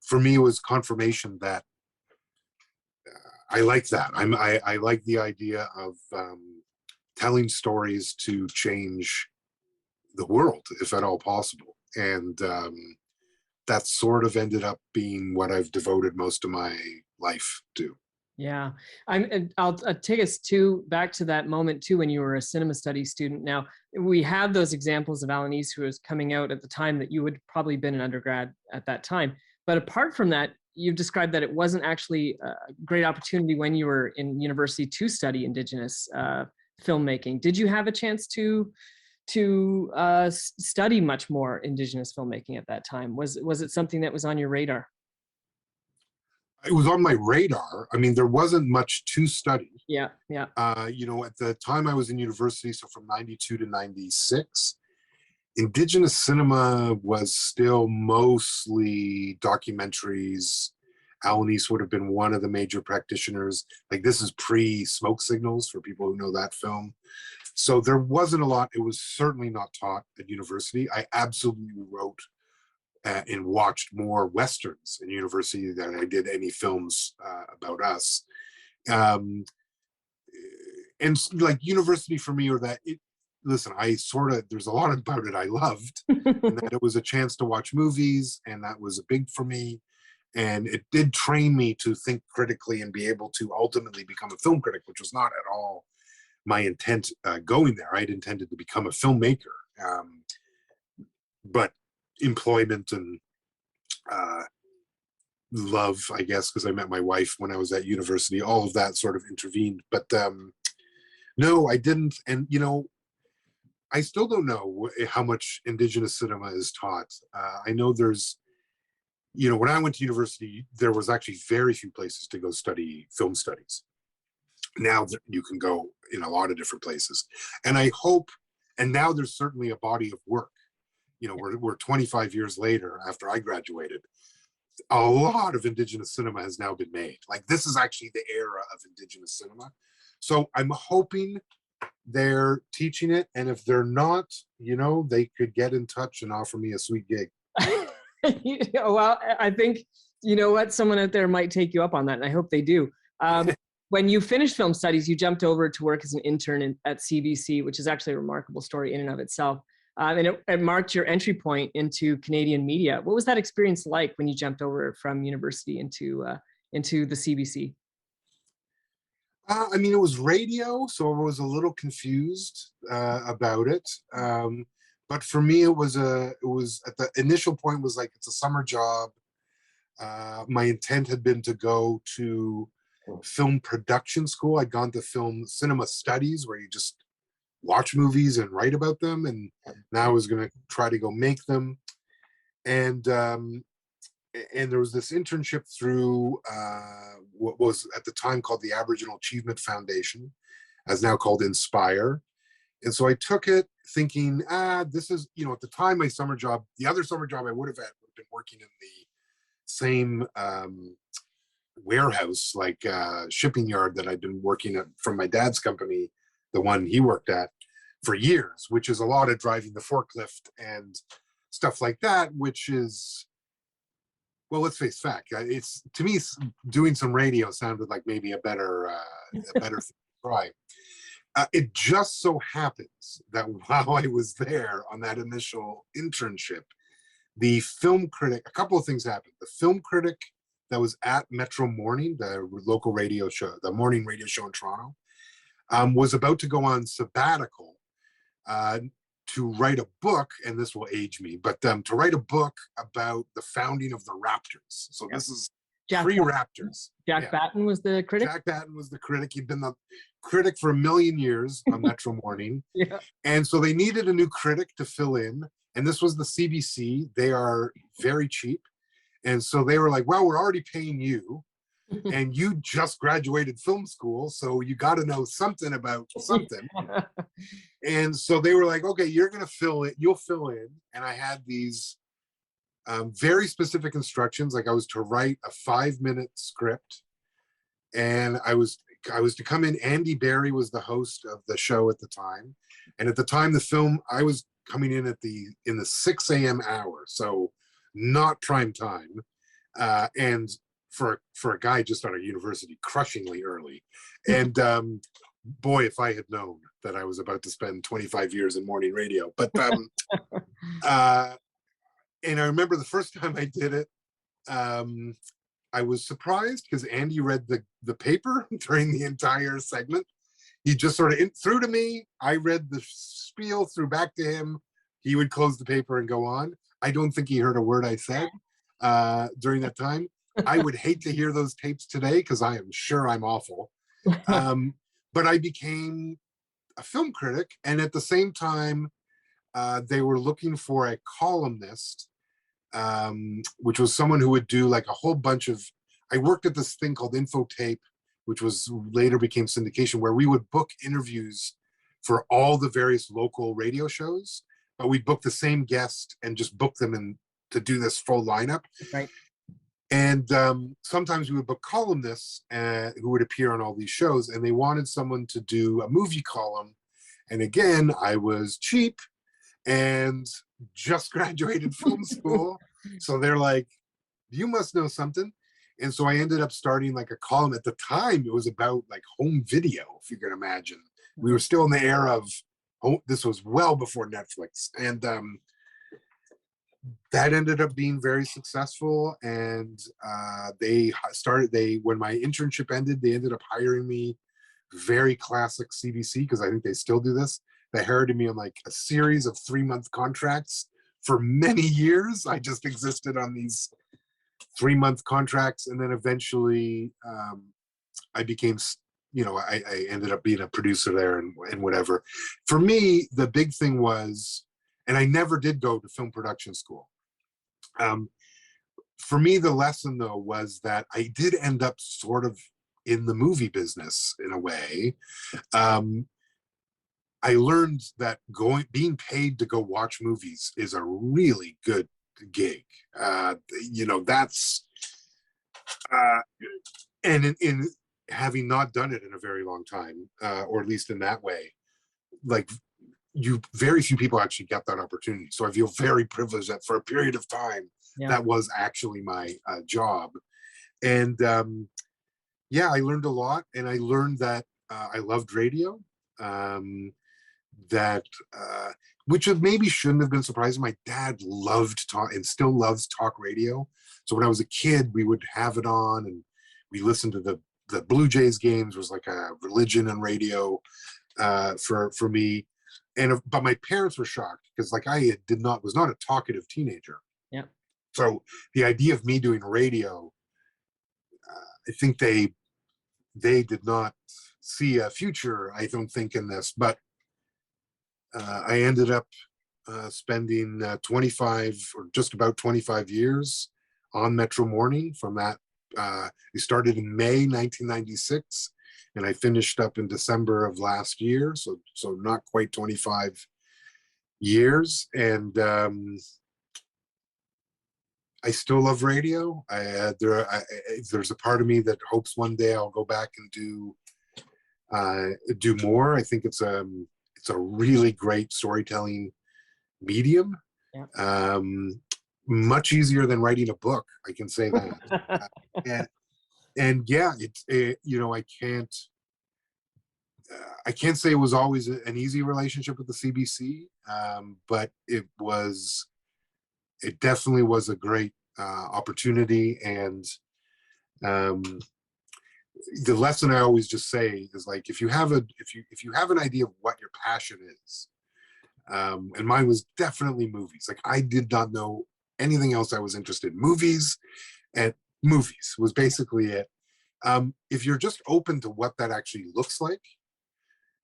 for me, it was confirmation that I like that. I like the idea of telling stories to change the world, if at all possible. And that sort of ended up being what I've devoted most of my life to. Yeah, I'll take us back to that moment too when you were a cinema studies student. Now we have those examples of Alanis who was coming out at the time that you would probably been an undergrad at that time. But apart from that, you've described that it wasn't actually a great opportunity when you were in university to study Indigenous filmmaking. Did you have a chance to study much more Indigenous filmmaking at that time? Was it something that was on your radar? It was on my radar. I mean, there wasn't much to study. Yeah, yeah. At the time I was in university, so from 92 to 96, Indigenous cinema was still mostly documentaries. Alanis would have been one of the major practitioners. Like, this is pre-Smoke Signals for people who know that film. So there wasn't a lot. It was certainly not taught at university. I absolutely wrote and watched more Westerns in university than I did any films about us. And like university for me, or that listen, there's a lot about it I loved, and that it was a chance to watch movies, and that was big for me. And it did train me to think critically and be able to ultimately become a film critic, which was not at all my intent going there. I'd intended to become a filmmaker. But employment and love, I guess, because I met my wife when I was at university, all of that sort of intervened. But no, I didn't. And, I still don't know how much Indigenous cinema is taught. I know there's, when I went to university, there was actually very few places to go study film studies. Now you can go in a lot of different places. And I hope, and now there's certainly a body of work. We're 25 years later after I graduated. A lot of Indigenous cinema has now been made. Like, this is actually the era of Indigenous cinema. So I'm hoping they're teaching it. And if they're not, they could get in touch and offer me a sweet gig. Well, I think, someone out there might take you up on that, and I hope they do. When you finished film studies, you jumped over to work as an intern at CBC, which is actually a remarkable story in and of itself. And it marked your entry point into Canadian media. What was that experience like when you jumped over from university into the CBC? It was radio, so I was a little confused about it. But for me, it was at the initial point was like, it's a summer job. My intent had been to go to film production school. I'd gone to film cinema studies, where you just watch movies and write about them, and now I was going to try to go make them. And there was this internship through what was at the time called the Aboriginal Achievement Foundation, as now called Inspire. And so I took it thinking, this is, at the time, my summer job, the other summer job I would have been working in the same warehouse, like shipping yard that I'd been working at from my dad's company, the one he worked at, for years, which is a lot of driving the forklift and stuff like that, which is, well, let's face fact. It's, to me, doing some radio sounded like maybe a better thing to try. It just so happens that while I was there on that initial internship, the film critic, a couple of things happened. The film critic that was at Metro Morning, the local radio show, the morning radio show in Toronto, was about to go on sabbatical to write a book, and this will age me, but to write a book about the founding of the Raptors. So this is pre-Raptors. Jack Batten was the critic? Jack Batten was the critic. He'd been the critic for a million years on Metro Morning. Yeah. And so they needed a new critic to fill in. And this was the CBC. They are very cheap. And so they were like, well, we're already paying you. And you just graduated film school, so you got to know something about something. And so they were like, okay, you're going to fill it. You'll fill in. And I had these very specific instructions. Like, I was to write a 5-minute script, and I was to come in. Andy Barry was the host of the show at the time. And at the time, the film, I was coming in in the 6 a.m. hour. So not prime time. And for a guy just out of university, crushingly early. And boy, if I had known that I was about to spend 25 years in morning radio. But and I remember the first time I did it, I was surprised because Andy read the paper during the entire segment. He just sort of threw to me. I read the spiel, threw back to him. He would close the paper and go on. I don't think he heard a word I said during that time. I would hate to hear those tapes today because I am sure I'm awful. But I became a film critic, and at the same time, they were looking for a columnist, which was someone who would do like a whole bunch of. I worked at this thing called Infotape, which was later became syndication, where we would book interviews for all the various local radio shows, but we'd book the same guest and just book them in to do this full lineup. Right. And sometimes we would book columnists who would appear on all these shows, and they wanted someone to do a movie column. And again, I was cheap and just graduated film school. So they're like, you must know something. And so I ended up starting like a column. At the time, it was about like home video, if you can imagine. We were still in the era of, this was well before Netflix. And that ended up being very successful. And when my internship ended, they ended up hiring me, very classic CBC, because I think they still do this. They hired me on like a series of 3-month contracts for many years. I just existed on these 3-month contracts, and then eventually I became, I ended up being a producer there and whatever. For me, the big thing was, and I never did go to film production school. For me, the lesson though was that I did end up sort of in the movie business in a way. I learned that being paid to go watch movies is a really good gig. That's and in having not done it in a very long time, or at least in that way, like very few people actually get that opportunity. So I feel very privileged that for a period of time, that was actually my job. And I learned a lot, and I learned that I loved radio. Which maybe shouldn't have been surprising. My dad loved talk and still loves talk radio. So when I was a kid, we would have it on, and we listened to the Blue Jays games. Was like a religion on radio for me. But my parents were shocked because like I was not a talkative teenager. Yeah. So the idea of me doing radio, I think they did not see a future, I don't think, in this. But I ended up spending 25 or just about 25 years on Metro Morning. From that, we started in May 1996, and I finished up in December of last year. So not quite 25 years. And I still love radio. There's a part of me that hopes one day I'll go back and do more. I think it's a really great storytelling medium. Yeah. Much easier than writing a book, I can say that. I can't say it was always an easy relationship with the CBC, but it definitely was a great opportunity. And the lesson I always just say is like, if you have an idea of what your passion is, and mine was definitely movies. Like I did not know anything else I was interested in. Movies was basically it. If you're just open to what that actually looks like,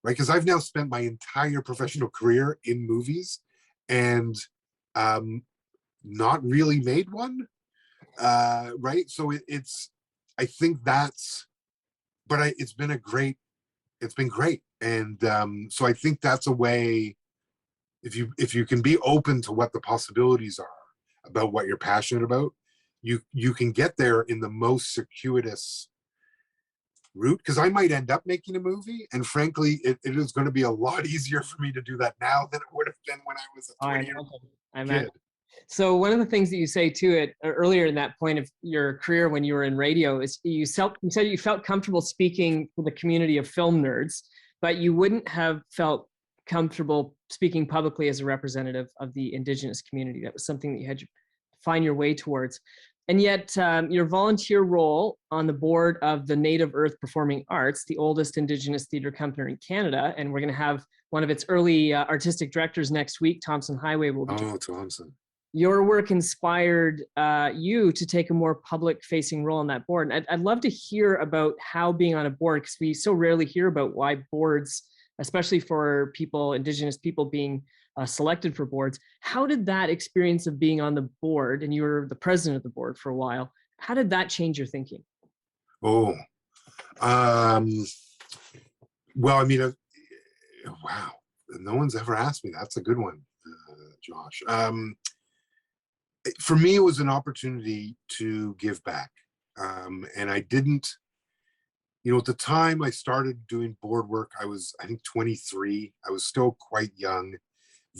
right? Because I've now spent my entire professional career in movies and not really made one, right? So I think it's been great. And so I think that's a way, if you can be open to what the possibilities are about what you're passionate about, you can get there in the most circuitous route. Because I might end up making a movie, and frankly, it is going to be a lot easier for me to do that now than it would have been when I was a 20-year-old kid. So one of the things that you say too earlier in that point of your career when you were in radio is you said you felt comfortable speaking to the community of film nerds, but you wouldn't have felt comfortable speaking publicly as a representative of the Indigenous community. That was something that you had to find your way towards. And yet, your volunteer role on the board of the Native Earth Performing Arts, the oldest Indigenous theatre company in Canada, and we're going to have one of its early artistic directors next week, Thompson Highway, will be. Oh, Thompson. Your work inspired you to take a more public-facing role on that board. And I'd love to hear about how being on a board, because we so rarely hear about why boards, especially for people, Indigenous people being selected for boards. How did that experience of being on the board, and you were the president of the board for a while, how did that change your thinking? Oh, well, I mean, wow, no one's ever asked me. That's a good one, Josh. For me, it was an opportunity to give back. And I didn't, at the time I started doing board work, I was, I think, 23. I was still quite young,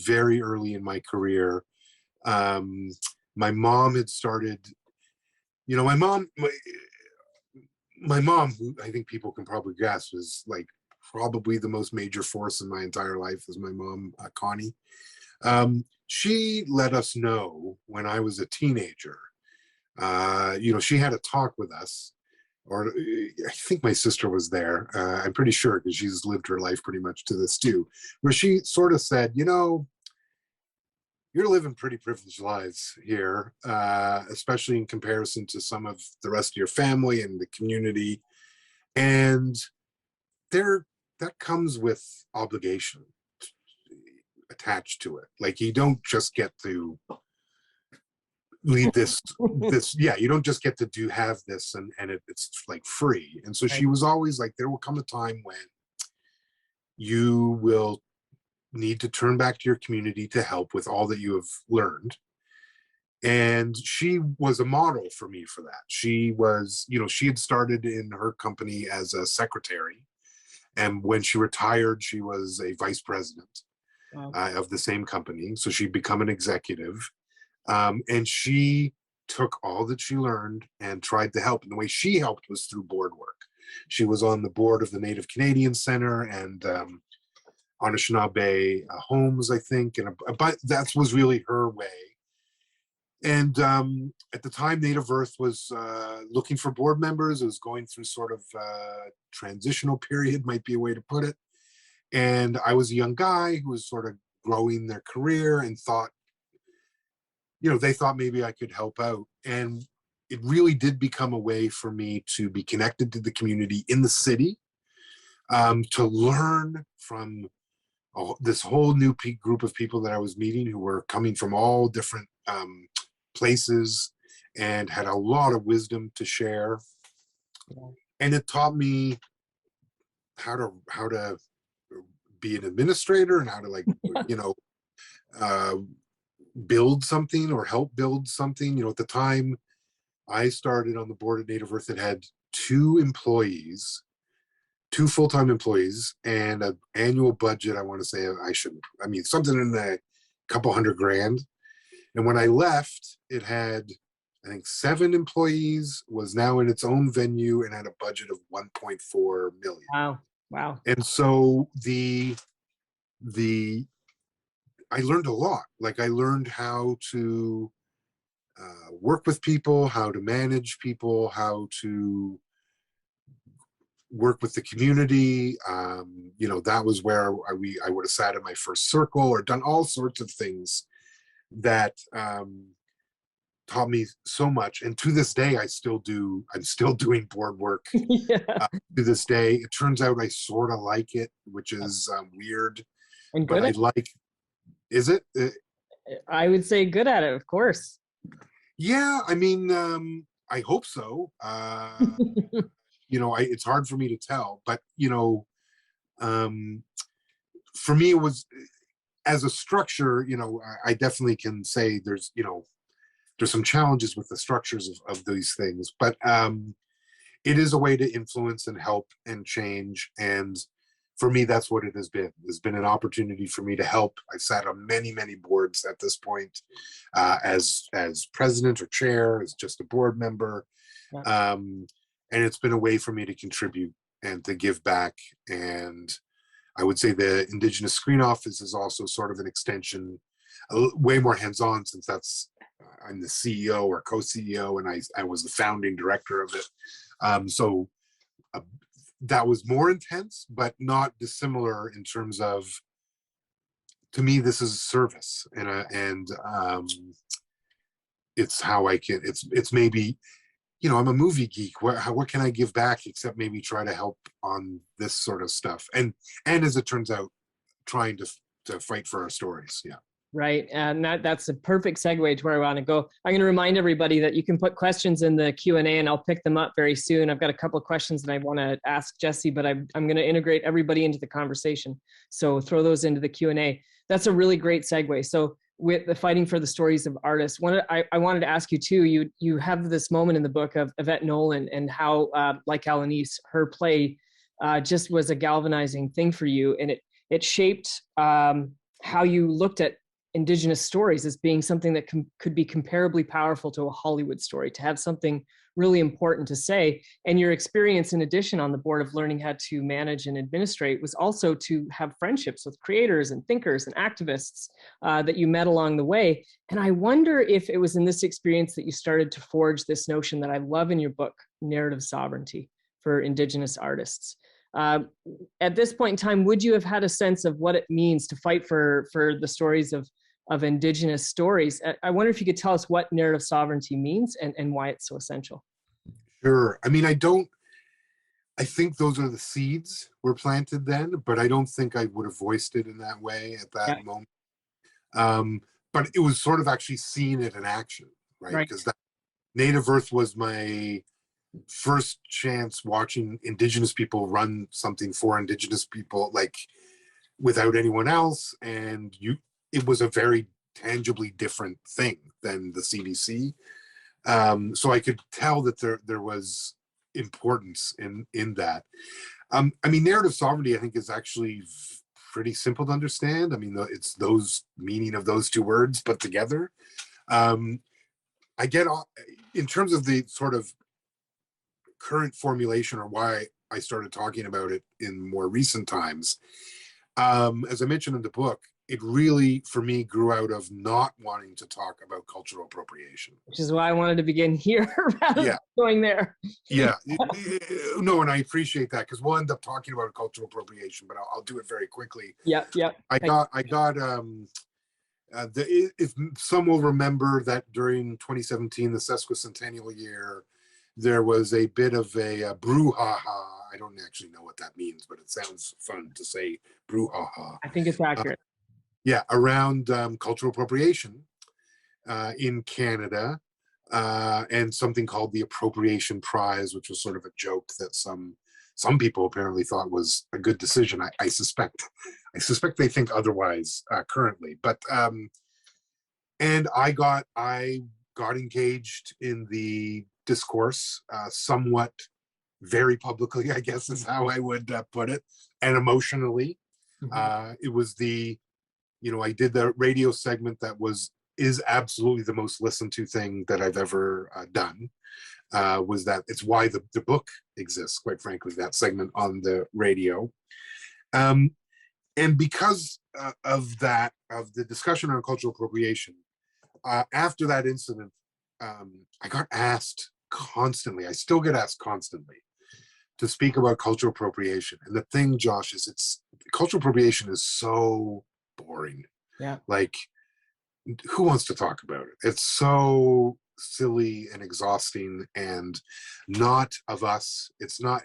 very early in my career. My mom had started, my mom, who I think people can probably guess, was like probably the most major force in my entire life, is my mom, Connie. She let us know when I was a teenager. She had a talk with us, or I think my sister was there. I'm pretty sure, because she's lived her life pretty much to this too, where she sort of said, you're living pretty privileged lives here, especially in comparison to some of the rest of your family and the community. And that comes with obligation attached to it. Like, you don't just get to lead this, you don't just get to have this and it's like free. And so she was always like, there will come a time when you will need to turn back to your community to help with all that you have learned. And she was a model for me for that. She was, she had started in her company as a secretary. And when she retired, she was a vice president of the same company. So she'd become an executive. And she took all that she learned and tried to help. And the way she helped was through board work. She was on the board of the Native Canadian Center and Anishinaabe homes, I think. But that was really her way. And at the time, Native Earth was looking for board members. It was going through sort of transitional period, might be a way to put it. And I was a young guy who was sort of growing their career and thought, they thought maybe I could help out. And it really did become a way for me to be connected to the community in the city, to learn from this whole new group of people that I was meeting, who were coming from all different places and had a lot of wisdom to share. And it taught me how to be an administrator and how to build something or help build something. At the time I started on the board at Native Earth, it had two full-time employees and an annual budget, I want to say, something in the couple $100,000. And when I left, it had, I think, 7 employees, was now in its own venue, and had a budget of $1.4 million. Wow. And so I learned a lot. Like, I learned how to work with people, how to manage people, how to work with the community. That was where I would have sat in my first circle or done all sorts of things that taught me so much. And to this day, I'm still doing board work. To this day. It turns out I sort of like it, which is weird. And good. Is it? I would say good at it, of course. Yeah, I hope so. It's hard for me to tell, but for me, it was, as a structure, I definitely can say there's some challenges with the structures of these things, but it is a way to influence and help and change. And for me, that's what it has been. There's been an opportunity for me to help. I've sat on many, many boards at this point, as president or chair, as just a board member. And it's been a way for me to contribute and to give back. And I would say the Indigenous Screen Office is also sort of an extension, way more hands-on, since that's I'm the CEO or co-CEO, and I was the founding director of it. So that was more intense, but not dissimilar in terms of, to me, this is a service, and it's how I can. It's maybe, I'm a movie geek. What can I give back except maybe try to help on this sort of stuff, and as it turns out, trying to fight for our stories. Yeah. Right. And that's a perfect segue to where I want to go. I'm going to remind everybody that you can put questions in the Q&A and I'll pick them up very soon. I've got a couple of questions that I want to ask Jesse, but I'm going to integrate everybody into the conversation. So throw those into the Q&A. That's a really great segue. So with the fighting for the stories of artists, I wanted to ask you too, you have this moment in the book of Yvette Nolan and how, like Alanis, her play just was a galvanizing thing for you. And it shaped how you looked at Indigenous stories as being something that could be comparably powerful to a Hollywood story, to have something really important to say. And your experience, in addition, on the board of learning how to manage and administrate was also to have friendships with creators and thinkers and activists that you met along the way. And I wonder if it was in this experience that you started to forge this notion that I love in your book, narrative sovereignty for Indigenous artists. At this point in time, would you have had a sense of what it means to fight for the stories of Indigenous stories? I wonder if you could tell us what narrative sovereignty means and why it's so essential. Sure. I mean, I think those are the seeds were planted then, but I don't think I would have voiced it in that way at that moment. But it was sort of actually seeing it in action, right? Because Native Earth was my first chance watching Indigenous people run something for Indigenous people, like without anyone else, and it was a very tangibly different thing than the CDC. So I could tell that there was importance in that. I mean, narrative sovereignty, I think, is actually pretty simple to understand. I mean, it's those meaning of those two words put together. I get in terms of the sort of current formulation, or why I started talking about it in more recent times. As I mentioned in the book, it really, for me, grew out of not wanting to talk about cultural appropriation. Which is why I wanted to begin here rather than going there. Yeah. No, and I appreciate that, because we'll end up talking about cultural appropriation, but I'll do it very quickly. Yeah. If some will remember that during 2017, the sesquicentennial year, there was a bit of a brouhaha. I don't actually know what that means, but it sounds fun to say brouhaha. I think it's accurate. Around cultural appropriation in Canada, and something called the Appropriation Prize, which was sort of a joke that some people apparently thought was a good decision. I suspect they think otherwise currently. But and I got engaged in the discourse somewhat very publicly, I guess is how I would put it, and emotionally. It was I did the radio segment that is absolutely the most listened to thing that I've ever done. Was that it's why the book exists, quite frankly, that segment on the radio. And because of the discussion on cultural appropriation, after that incident, I got asked constantly, I still get asked constantly, to speak about cultural appropriation. And the thing, Josh, is cultural appropriation is so boring. Yeah. Like, who wants to talk about it? It's so silly and exhausting and not of us. It's not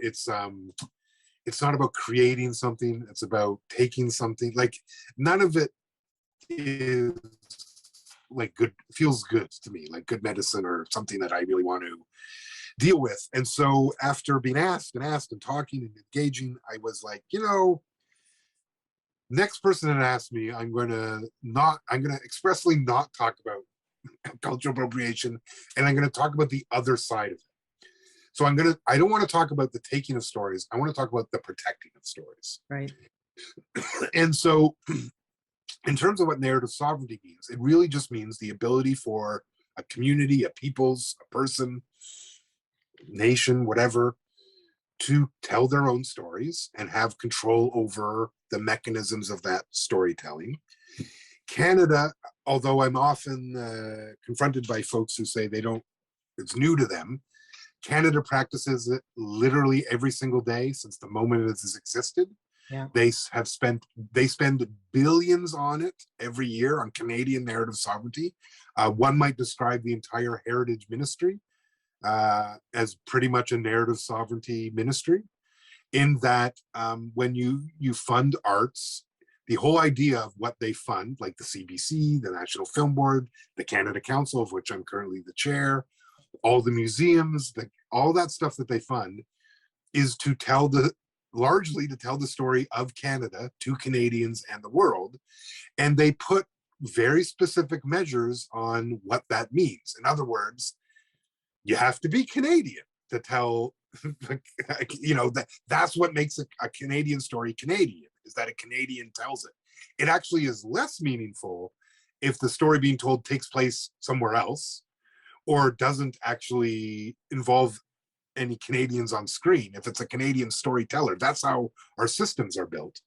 about creating something. It's about taking something. Like, none of it is like good, feels good to me, like good medicine or something that I really want to deal with. And so after being asked and talking and engaging, I was like, next person that asks me, I'm going to expressly not talk about cultural appropriation, and I'm going to talk about the other side of it. So I don't want to talk about the taking of stories. I want to talk about the protecting of stories. Right. And so in terms of what narrative sovereignty means, it really just means the ability for a community, a people's, a person, nation, whatever, to tell their own stories and have control over the mechanisms of that storytelling Canada, although I'm often confronted by folks who say it's new to them, Canada practices it literally every single day since the moment it has existed. Yeah. They spend billions on it every year on Canadian narrative sovereignty. One might describe the entire heritage ministry as pretty much a narrative sovereignty ministry, in that when you fund arts, the whole idea of what they fund, like the CBC, the National Film Board, the Canada Council, of which I'm currently the chair, all the museums, all that stuff that they fund, is largely to tell the story of Canada to Canadians and the world. And they put very specific measures on what that means. In other words, you have to be Canadian to tell, that's what makes a Canadian story Canadian, is that a Canadian tells it. It actually is less meaningful if the story being told takes place somewhere else or doesn't actually involve any Canadians on screen. If it's a Canadian storyteller, that's how our systems are built.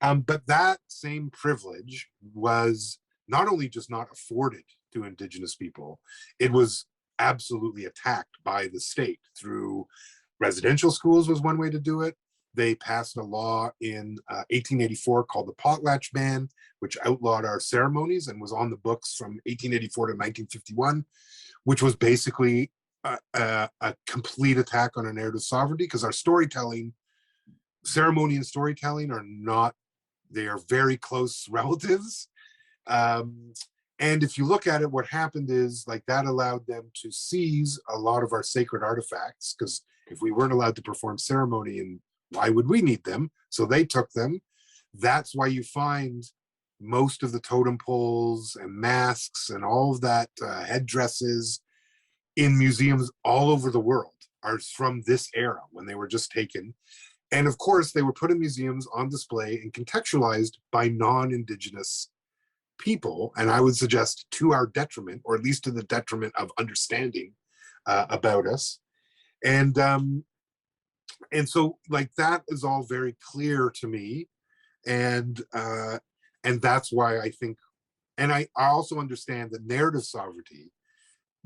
But that same privilege was not only just not afforded to Indigenous people, it was absolutely attacked by the state through residential schools was one way to do it. They passed a law in 1884 called the Potlatch Ban, which outlawed our ceremonies and was on the books from 1884 to 1951, which was basically a complete attack on our narrative sovereignty, because our ceremony and storytelling they are very close relatives. And if you look at it, what happened is that allowed them to seize a lot of our sacred artifacts, because if we weren't allowed to perform ceremony, and why would we need them? So they took them. That's why you find most of the totem poles and masks and all of that headdresses in museums all over the world are from this era when they were just taken. And of course, they were put in museums on display and contextualized by non-Indigenous people. And I would suggest to our detriment, or at least to the detriment of understanding about us. And so that is all very clear to me. And that's why I think, and I also understand that narrative sovereignty,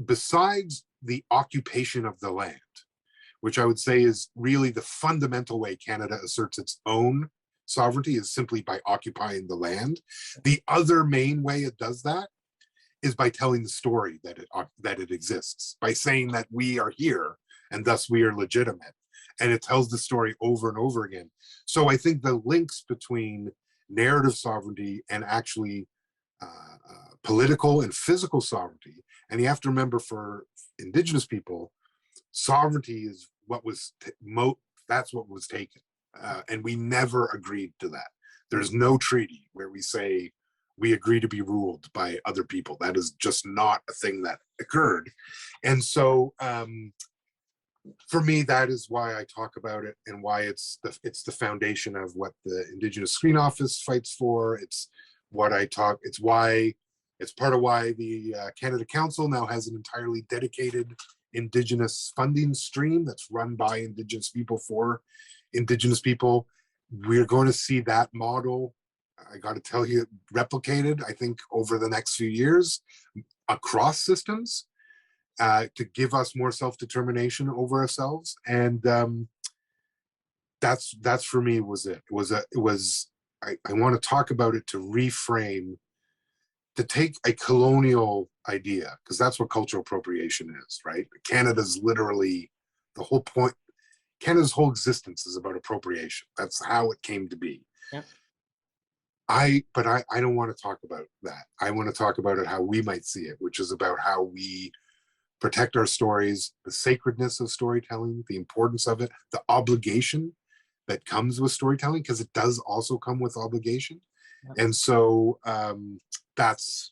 besides the occupation of the land, which I would say is really the fundamental way Canada asserts its own sovereignty, is simply by occupying the land. The other main way it does that is by telling the story that it exists, by saying that we are here and thus we are legitimate. And it tells the story over and over again. So I think the links between narrative sovereignty and actually political and physical sovereignty, and you have to remember, for Indigenous people, sovereignty is that's what was taken. And we never agreed to that. There's no treaty where we say we agree to be ruled by other people. That is just not a thing that occurred. And so for me, that is why I talk about it, and why it's the foundation of what the Indigenous Screen Office fights for. It's part of why the Canada Council now has an entirely dedicated Indigenous funding stream that's run by Indigenous people for Indigenous people. We're going to see that model, I got to tell you, replicated, I think, over the next few years across systems to give us more self-determination over ourselves. And that's for me was it. I want to talk about it to reframe, to take a colonial idea, because that's what cultural appropriation is, right? Canada's literally the whole point. Canada's whole existence is about appropriation. That's how it came to be. Yeah. But I don't want to talk about that. I want to talk about it how we might see it, which is about how we protect our stories, the sacredness of storytelling, the importance of it, the obligation that comes with storytelling, because it does also come with obligation. Yeah. And so that's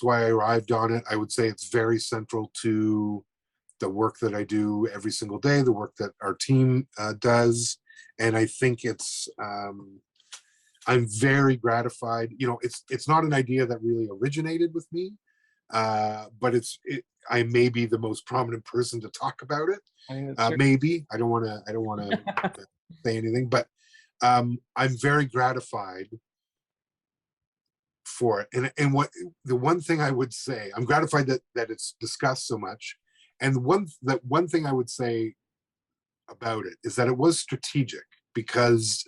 why I arrived on it. I would say it's very central to the work that I do every single day, the work that our team does. And I think I'm very gratified. It's not an idea that really originated with me, but I may be the most prominent person to talk about it. Maybe. I don't want to say anything, but I'm very gratified for it. And what the one thing I would say, I'm gratified that it's discussed so much. And one thing I would say about it is that it was strategic, because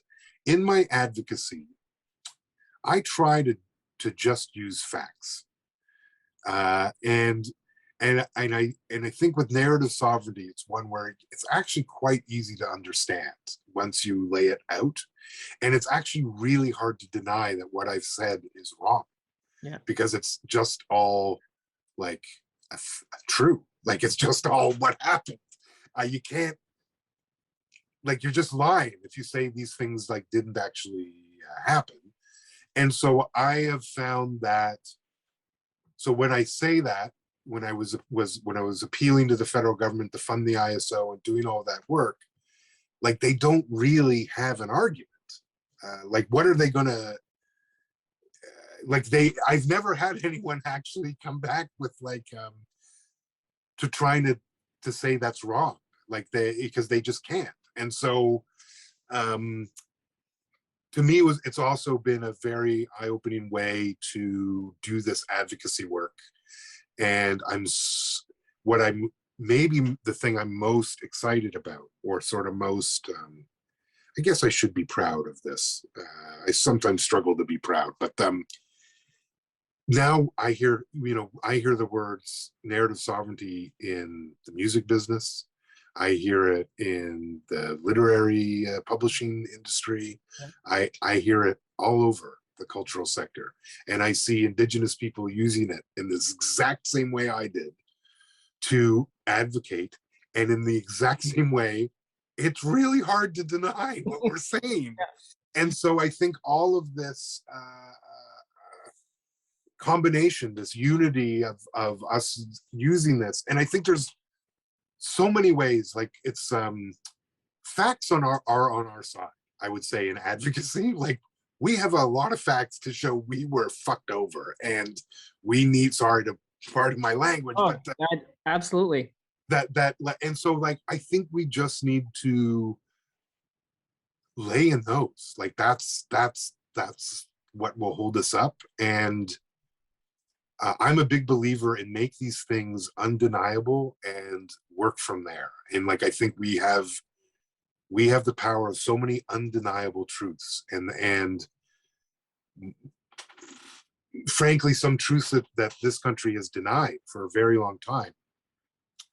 in my advocacy, I try to just use facts. And I think with narrative sovereignty, it's one where it's actually quite easy to understand once you lay it out. And it's actually really hard to deny that what I've said is wrong. Yeah. Because it's just all like true. Like it's just all what happened. You can't, like, you're just lying if you say these things like didn't actually happen. And so I have found that, so when I say that, when I was appealing to the federal government to fund the ISO and doing all that work, like they don't really have an argument. Like, what are they gonna, I've never had anyone actually come back with like, to trying to say that's wrong, like because they just can't. And so, to me, it's also been a very eye-opening way to do this advocacy work. And maybe the thing I'm most excited about, or sort of most, I guess I should be proud of this. I sometimes struggle to be proud, but now I hear the words narrative sovereignty in the music business. I hear it in the literary publishing industry. Yeah. I hear it all over the cultural sector. And I see Indigenous people using it in this exact same way I did to advocate. And in the exact same way, it's really hard to deny what we're saying. Yeah. And so I think all of this combination, this unity of us using this, and I think there's so many ways, like it's facts are on our side, I would say, in advocacy. Like, we have a lot of facts to show we were fucked over, and we need, sorry to pardon my language, but absolutely. And so, like, I think we just need to lay in those, like that's what will hold us up. And I'm a big believer in make these things undeniable and work from there. And like, I think we have the power of so many undeniable truths, and frankly, some truths that this country has denied for a very long time,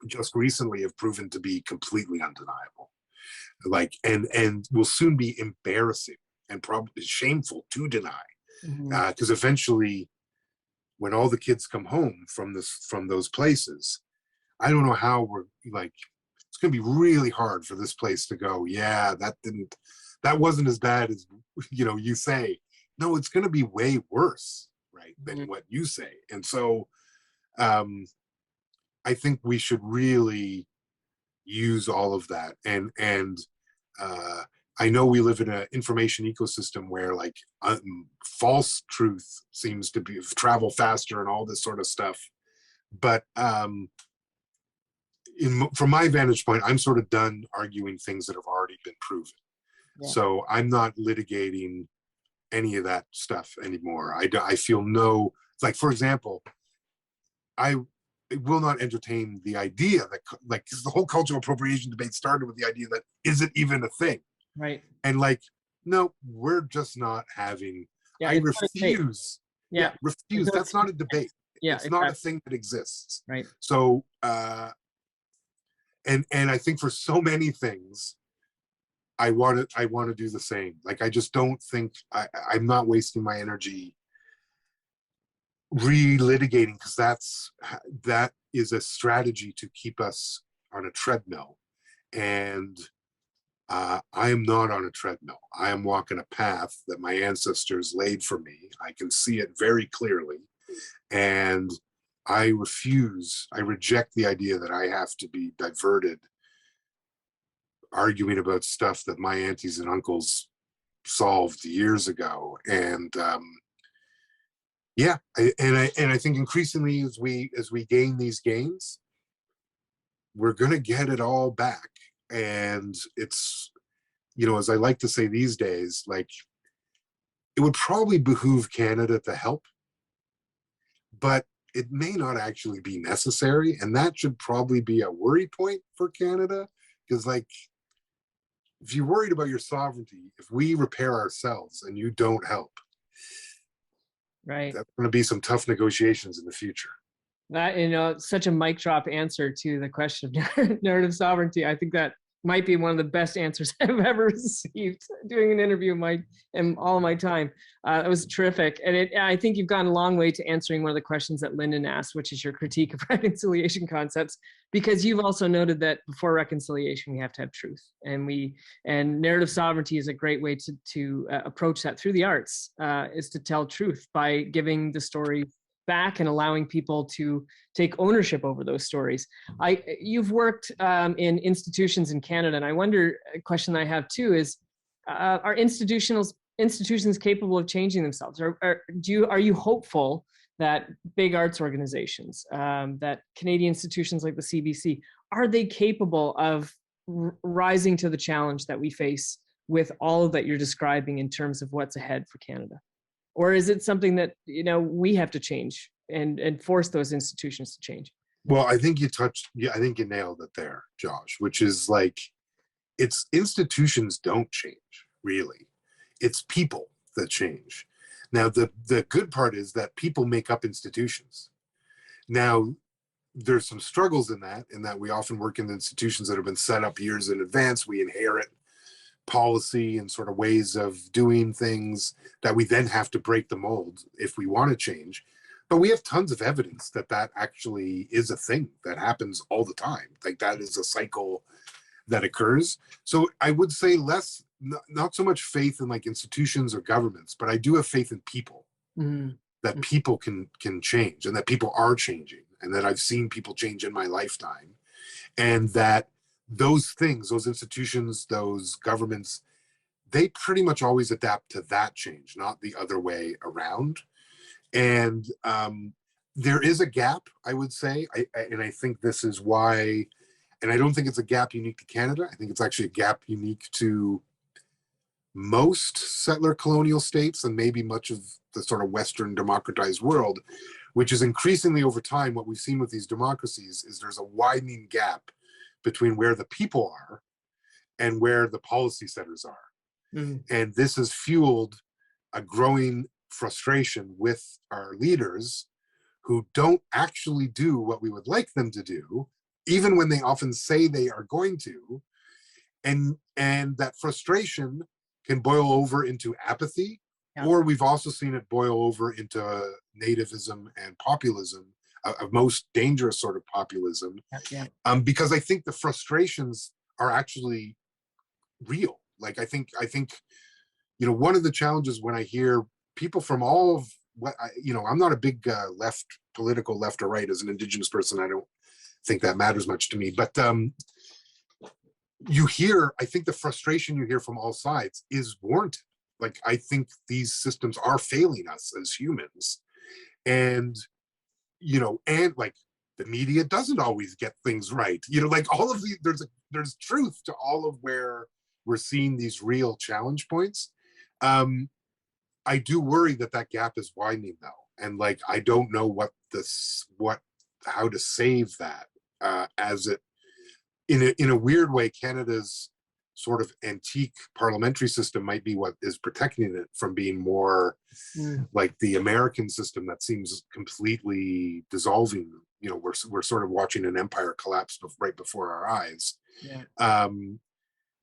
just recently have proven to be completely undeniable. Like, and will soon be embarrassing and probably shameful to deny. Because eventually, when all the kids come home from those places, I don't know how we're like, it's going to be really hard for this place to go, yeah, that wasn't as bad as, you say. No, it's going to be way worse, right, than what you say. And so I think we should really use all of that. And I know we live in an information ecosystem where like false truth seems to travel faster and all this sort of stuff. But from my vantage point, I'm sort of done arguing things that have already been proven. Yeah. So I'm not litigating any of that stuff anymore. I feel like, for example, I will not entertain the idea that, like, because the whole cultural appropriation debate started with the idea that, is it even a thing? Right. And like, no, we're just not having, I refuse. Yeah, refuse. That's not a debate. Yeah, it's not a thing that exists. Right. So, and I think for so many things, I want to do the same. Like, I just don't think I'm not wasting my energy relitigating, because that is a strategy to keep us on a treadmill. And I am not on a treadmill. I am walking a path that my ancestors laid for me. I can see it very clearly. And I reject the idea that I have to be diverted arguing about stuff that my aunties and uncles solved years ago. And I think increasingly as we gain these gains, we're gonna get it all back. And it's, as I like to say these days, like, it would probably behoove Canada to help but it may not actually be necessary. And that should probably be a worry point for Canada. Because like, if you're worried about your sovereignty, if we repair ourselves and you don't help, right, that's going to be some tough negotiations in the future. That, you know, such a mic drop answer to the question of narrative sovereignty. I think that might be one of the best answers I've ever received doing an interview in all of my time. It was terrific. And I think you've gone a long way to answering one of the questions that Lyndon asked, which is your critique of reconciliation concepts, because you've also noted that before reconciliation, we have to have truth. And narrative sovereignty is a great way to approach that through the arts, is to tell truth by giving the story back and allowing people to take ownership over those stories. You've worked in institutions in Canada, and I wonder, a question I have too is, are institutions capable of changing themselves? Are you hopeful that big arts organizations, that Canadian institutions like the CBC, are they capable of rising to the challenge that we face with all that you're describing in terms of what's ahead for Canada? Or is it something that, you know, we have to change and force those institutions to change? Well, I think I think you nailed it there, Josh, which is like, it's institutions don't change, really. It's people that change. Now, the good part is that people make up institutions. Now, there's some struggles in that we often work in institutions that have been set up years in advance. We inherit policy and sort of ways of doing things that we then have to break the mold if we want to change. But we have tons of evidence that actually is a thing that happens all the time. Like, that is a cycle that occurs. So I would say not so much faith in like institutions or governments, but I do have faith in people, that people can change, and that people are changing, and that I've seen people change in my lifetime, and that those things, those institutions, those governments, they pretty much always adapt to that change, not the other way around. And there is a gap, I would say, and I think this is why, and I don't think it's a gap unique to Canada. I think it's actually a gap unique to most settler colonial states and maybe much of the sort of Western democratized world, which is increasingly over time, what we've seen with these democracies is there's a widening gap between where the people are and where the policy setters are. And this has fueled a growing frustration with our leaders who don't actually do what we would like them to do, even when they often say they are going to. And that frustration can boil over into apathy, or we've also seen it boil over into nativism and populism, a most dangerous sort of populism, because I think the frustrations are actually real. Like, I think, you know, one of the challenges when I hear people from all of what, I'm not a big political left or right as an Indigenous person. I don't think that matters much to me, but I think the frustration you hear from all sides is warranted. Like, I think these systems are failing us as humans, and like, the media doesn't always get things right. Like, all of the there's truth to all of where we're seeing these real challenge points. I do worry that gap is widening though, and like, I don't know how to save that, as it, in a weird way, Canada's sort of antique parliamentary system might be what is protecting it from being more like the American system that seems completely dissolving. We're sort of watching an empire collapse right before our eyes.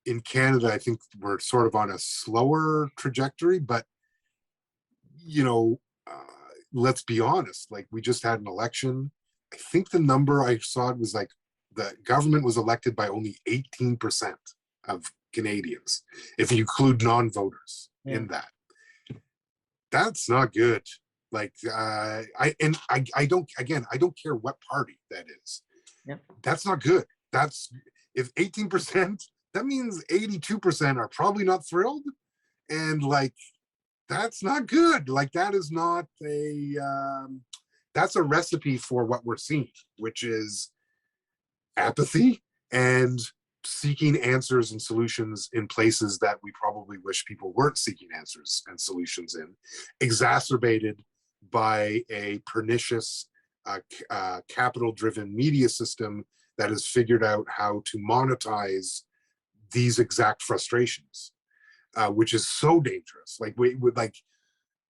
In Canada, I think we're sort of on a slower trajectory, but let's be honest, like, we just had an election. I think the number I saw was like, the government was elected by only 18% of Canadians, if you include non-voters in that. That's not good. Like, I don't care what party that is. That's not good. If 18%, that means 82% are probably not thrilled, and like, that's not good. Like, that is not that's a recipe for what we're seeing, which is apathy and seeking answers and solutions in places that we probably wish people weren't seeking answers and solutions in, exacerbated by a pernicious, capital-driven media system that has figured out how to monetize these exact frustrations, which is so dangerous. Like like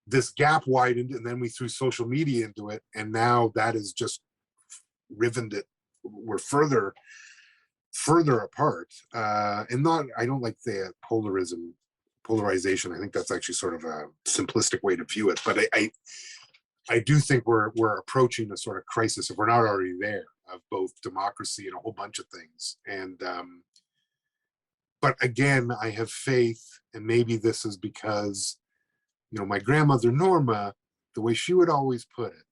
this gap widened, and then we threw social media into it, and now that is just rivened it. We're further apart. And not, I don't like the polarization. I think that's actually sort of a simplistic way to view it. But I do think we're approaching a sort of crisis, if we're not already there, of both democracy and a whole bunch of things. And but again, I have faith, and maybe this is because, you know, my grandmother Norma, the way she would always put it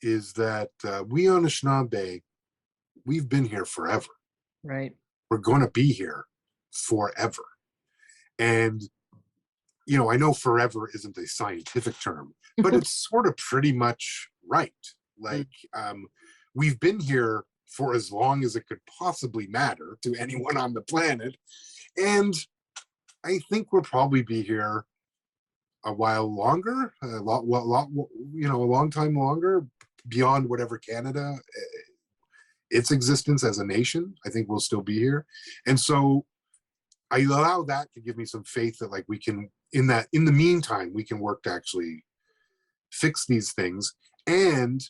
is that we Anishinaabe, we've been here forever. Right. We're going to be here forever. And, you know, I know forever isn't a scientific term, but it's sort of pretty much right. Like, we've been here for as long as it could possibly matter to anyone on the planet. And I think we'll probably be here a while longer, a long time longer, beyond whatever Canada, its existence as a nation. I think we'll still be here. And so I allow that to give me some faith that, like, we can, in the meantime, we can work to actually fix these things. And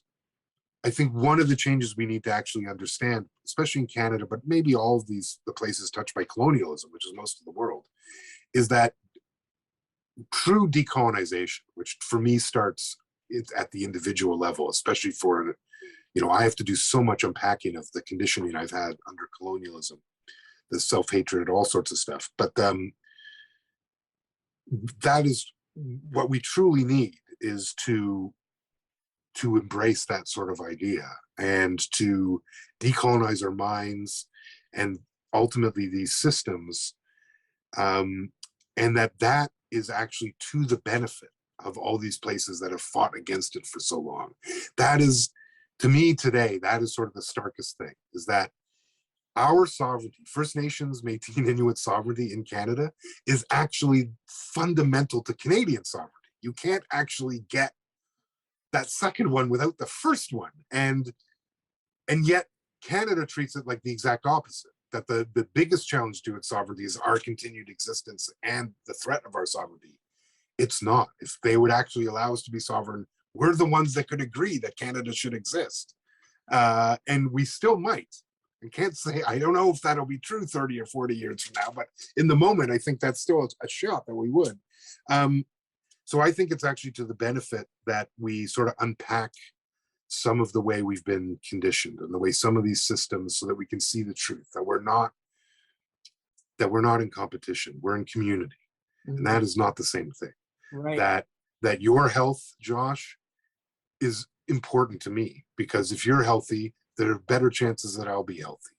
I think one of the changes we need to actually understand, especially in Canada, but maybe all of the places touched by colonialism, which is most of the world, is that true decolonization, which for me starts at the individual level, especially for, you know, I have to do so much unpacking of the conditioning I've had under colonialism, the self-hatred, all sorts of stuff. But that is what we truly need, is to embrace that sort of idea and to decolonize our minds and ultimately these systems, and that is actually to the benefit of all these places that have fought against it for so long. That is, to me today, that is sort of the starkest thing, is that our sovereignty, First Nations, Métis, and Inuit sovereignty in Canada, is actually fundamental to Canadian sovereignty. You can't actually get that second one without the first one. And yet Canada treats it like the exact opposite, that the biggest challenge to its sovereignty is our continued existence and the threat of our sovereignty. It's not. If they would actually allow us to be sovereign, we're the ones that could agree that Canada should exist. And we still might. I can't say, I don't know if that'll be true 30 or 40 years from now, but in the moment, I think that's still a shot that we would. So I think it's actually to the benefit that we sort of unpack some of the way we've been conditioned and the way some of these systems, so that we can see the truth, that we're not in competition, we're in community. Mm-hmm. And that is not the same thing. Right. That your health, Josh, is important to me, because if you're healthy, there are better chances that I'll be healthy.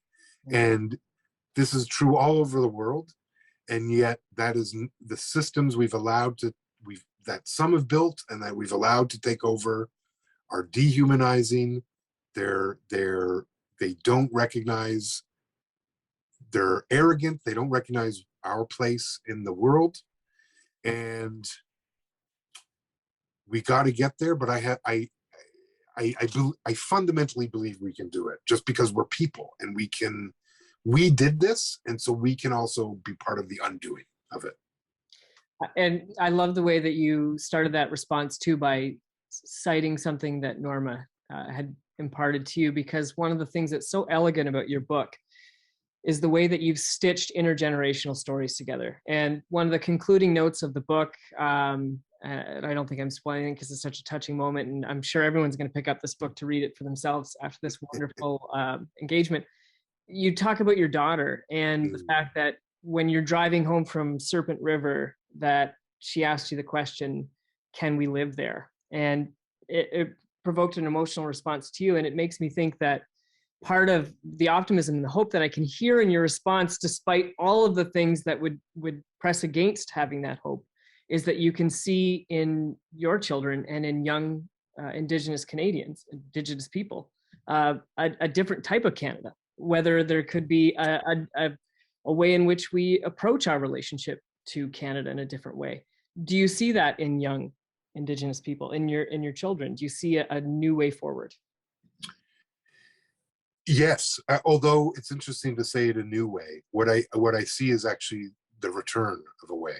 Mm-hmm. And this is true all over the world. And yet that is the systems that some have built and that we've allowed to take over are dehumanizing. They don't recognize, they're arrogant. They don't recognize our place in the world. And we got to get there. But I fundamentally believe we can do it, just because we're people and we did this. And so we can also be part of the undoing of it. And I love the way that you started that response too, by citing something that Norma had imparted to you, because one of the things that's so elegant about your book is the way that you've stitched intergenerational stories together. And one of the concluding notes of the book, and I don't think I'm spoiling it because it's such a touching moment, and I'm sure everyone's going to pick up this book to read it for themselves after this wonderful engagement. You talk about your daughter and the fact that when you're driving home from Serpent River, that she asked you the question, can we live there? And it provoked an emotional response to you. And it makes me think that part of the optimism and the hope that I can hear in your response, despite all of the things that would press against having that hope, is that you can see in your children and in young Indigenous Canadians, Indigenous people, a different type of Canada, whether there could be a way in which we approach our relationship to Canada in a different way. Do you see that in young Indigenous people in your children? Do you see a new way forward? Yes, although it's interesting to say it a new way. What I see is actually the return of a way.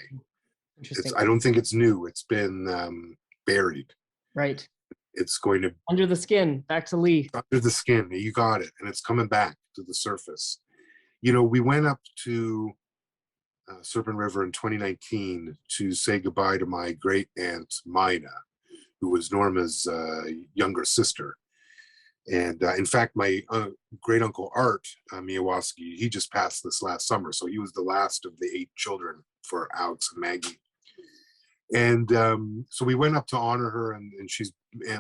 Interesting. I don't think it's new. It's been buried. Right. It's going to under the skin. Back to Lee. under the skin. You got it, and it's coming back to the surface. You know, we went up to Serpent River in 2019 to say goodbye to my great aunt Mina, who was Norma's younger sister. And in fact, my great uncle Art Miyawaski, he just passed this last summer. So he was the last of the 8 children for Alex and Maggie. And so we went up to honor her, and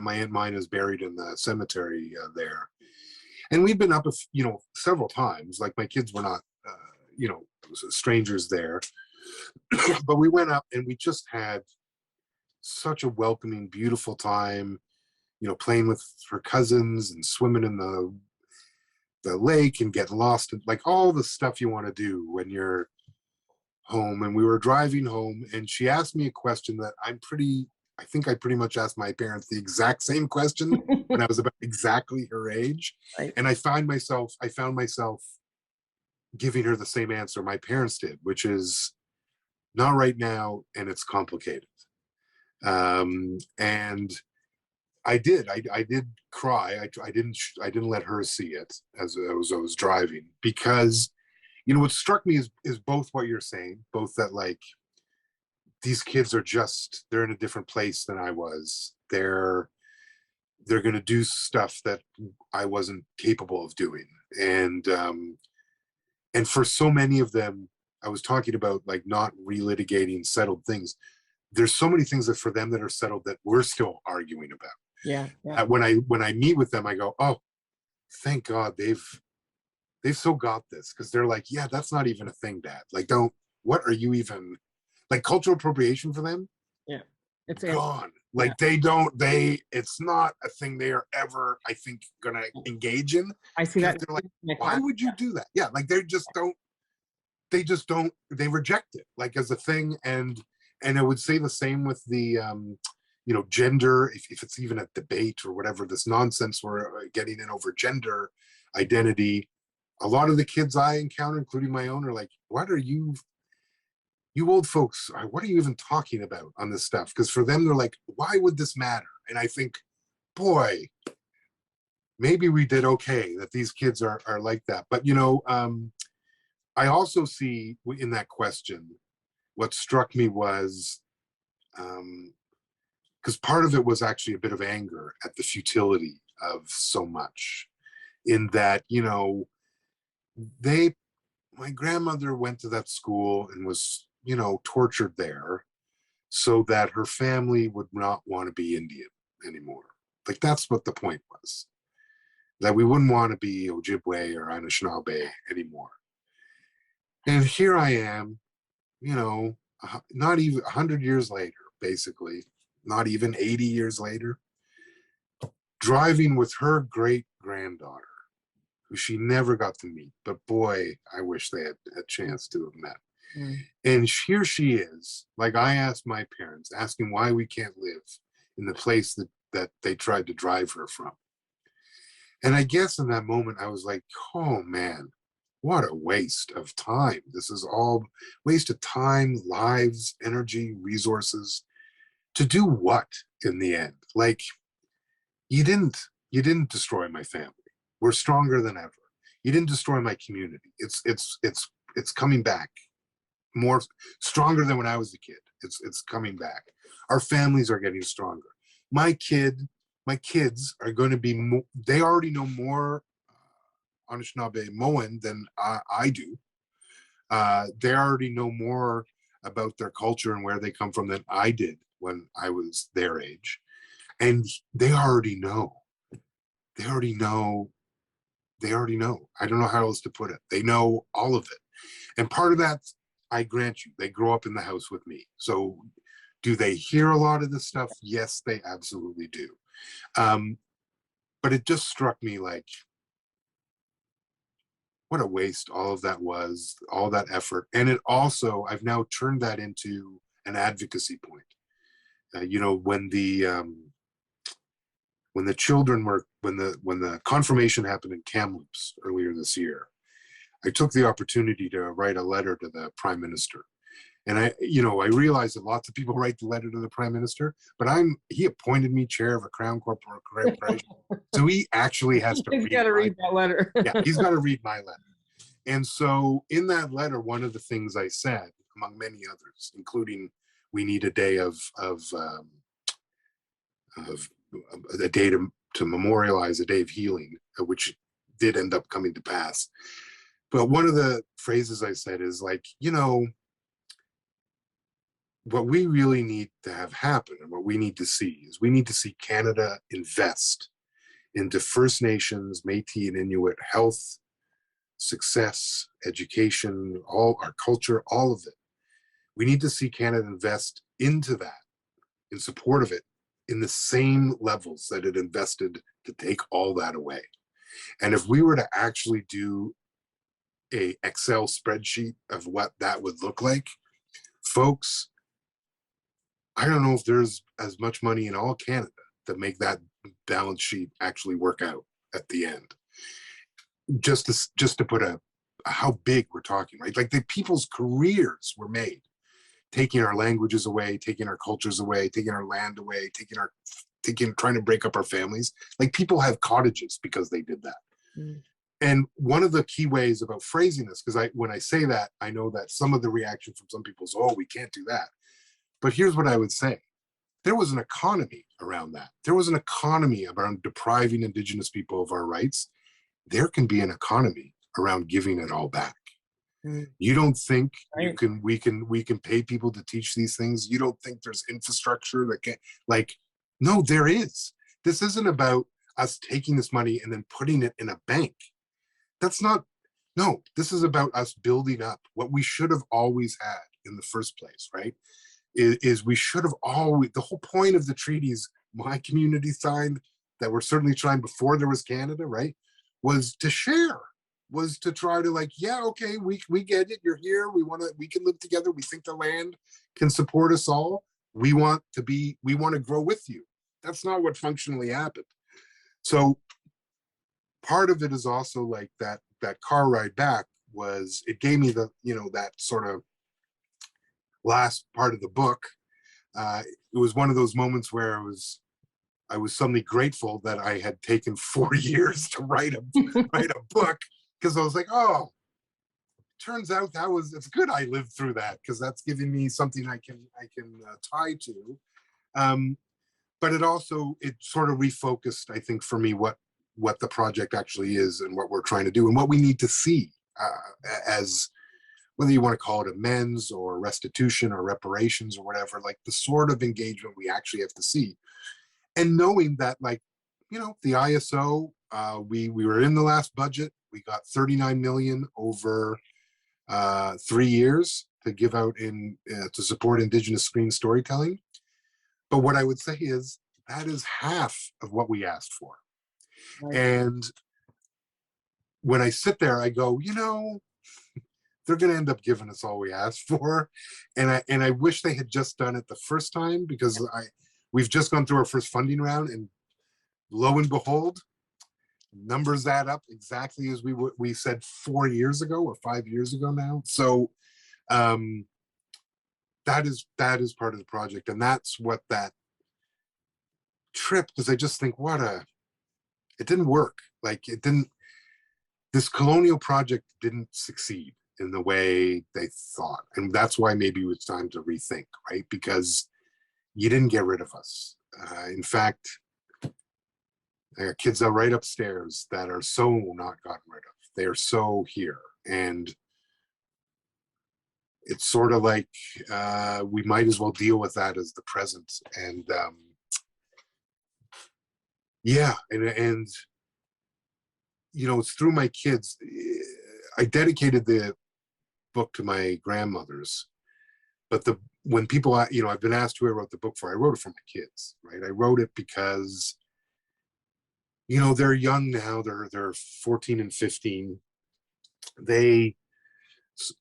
my Aunt Mina is buried in the cemetery there. And we've been up, several times. Like, my kids were not, strangers there. But we went up and we just had such a welcoming, beautiful time, playing with her cousins and swimming in the lake and getting lost, and like all the stuff you want to do when you're home. And we were driving home, and she asked me a question that I think I pretty much asked my parents the exact same question when I was about exactly her age. Right. And I found myself giving her the same answer my parents did, which is not right now, and it's complicated. And I did cry. I didn't let her see it as I was driving, because what struck me is both what you're saying, both that, like, these kids they're in a different place than I was. They're going to do stuff that I wasn't capable of doing. And for so many of them, I was talking about, like, not relitigating settled things. There's so many things that for them that are settled that we're still arguing about. Yeah. When I meet with them, I go, oh, thank God they've so got this, because they're like, yeah, that's not even a thing, Dad. Like, what are you even, like, cultural appropriation for them? Yeah, it's gone. Like, it's not a thing they are ever, I think, gonna engage in. I see that. They're like, why would you do that? Yeah, like, they reject it, like, as a thing. And I would say the same with the gender, if it's even a debate or whatever, this nonsense we're getting in over gender identity. A lot of the kids I encounter, including my own, are like, what are you old folks, what are you even talking about on this stuff? Because for them, they're like, why would this matter? And I think, boy, maybe we did okay that these kids are like that. But I also see in that question, what struck me was, because part of it was actually a bit of anger at the futility of so much, in that, my grandmother went to that school and was, tortured there so that her family would not want to be Indian anymore. Like, that's what the point was, that we wouldn't want to be Ojibwe or Anishinaabe anymore. And here I am, not even 100 years later, basically, not even 80 years later, driving with her great granddaughter, who she never got to meet, but boy, I wish they had a chance to have met. And here she is, like, I asked my parents, asking why we can't live in the place that they tried to drive her from. And I guess in that moment, I was like, oh man, what a waste of time. This is all waste of time, lives, energy, resources. To do what in the end? Like, you didn't destroy my family. We're stronger than ever. You didn't destroy my community. It's coming back more stronger than when I was a kid. It's coming back. Our families are getting stronger. My kids are going to be they already know more Anishinaabe Moan than I do. They already know more about their culture and where they come from than I did when I was their age. And they already know. They already know. I don't know how else to put it. They know all of it. And part of that, I grant you, they grow up in the house with me. So do they hear a lot of this stuff? Yes, they absolutely do. But it just struck me like, what a waste all of that was, all that effort. And it also, I've now turned that into an advocacy point. you know, when the children were, when the confirmation happened in Kamloops earlier this year, I took the opportunity to write a letter to the Prime Minister. And I realized that lots of people write the letter to the Prime Minister, but he appointed me chair of a Crown Corporation. So he actually has to read that letter. Yeah, he's got to read my letter. And so in that letter, one of the things I said, among many others, including we need a day of a day to memorialize a day of healing, which did end up coming to pass. But one of the phrases I said is like, you know, what we really need to have happen and what we need to see is we need to see Canada invest into First Nations, Métis and Inuit health, success, education, all our culture, all of it. We need to see Canada invest into that, in support of it, in the same levels that it invested to take all that away. And if we were to actually do a Excel spreadsheet of what that would look like, folks, I don't know if there's as much money in all Canada to make that balance sheet actually work out at the end. Just to put how big we're talking, right? Like the people's careers were made, taking our languages away, taking our cultures away, taking our land away, trying to break up our families. Like people have cottages because they did that. Mm. And one of the key ways about phrasing this, because when I say that, I know that some of the reaction from some people is, oh, we can't do that. But here's what I would say. There was an economy around that. There was an economy around depriving Indigenous people of our rights. There can be an economy around giving it all back. Mm. You don't think we can pay people to teach these things? You don't think there's infrastructure that can, like, no, there is. This isn't about us taking this money and then putting it in a bank. That's not, no, this is about us building up what we should have always had in the first place, right? Is we should have always, the whole point of the treaties my community signed, that were certainly signed before there was Canada, right, was to share, was to try to like, yeah, okay, we get it, you're here, we can live together, we think the land can support us all, we want to grow with you. That's not what functionally happened. So part of it is also like that car ride back was, it gave me the, you know, that sort of last part of the book. It was one of those moments where I was suddenly grateful that I had taken 4 years to write a book, because I was like, oh, turns out it's good I lived through that, because that's giving me something I can tie to. But it sort of refocused, I think, for me what the project actually is and what we're trying to do and what we need to see as, whether you want to call it amends or restitution or reparations or whatever, like the sort of engagement we actually have to see. And knowing that, like, you know, the ISO, we were in the last budget, we got 39 million over 3 years to give out to support Indigenous screen storytelling. But what I would say is that is half of what we asked for. Right. And when I sit there, I go, you know, they're going to end up giving us all we asked for. And I wish they had just done it the first time, because we've just gone through our first funding round, and lo and behold, numbers add up exactly as we said 4 years ago or 5 years ago now. So that is part of the project. And that's what that trip, because I just think, it didn't work. Like this colonial project didn't succeed in the way they thought. And that's why maybe it's time to rethink, right? Because you didn't get rid of us. In fact, there are kids that are right upstairs that are so not gotten rid of. They are so here. And it's sort of like we might as well deal with that as the present. And yeah, and you know, it's through my kids. I dedicated the book to my grandmothers, but when people, you know, I've been asked who I wrote the book for, I wrote it for my kids, right? I wrote it because, you know, they're young now, they're 14 and 15. They,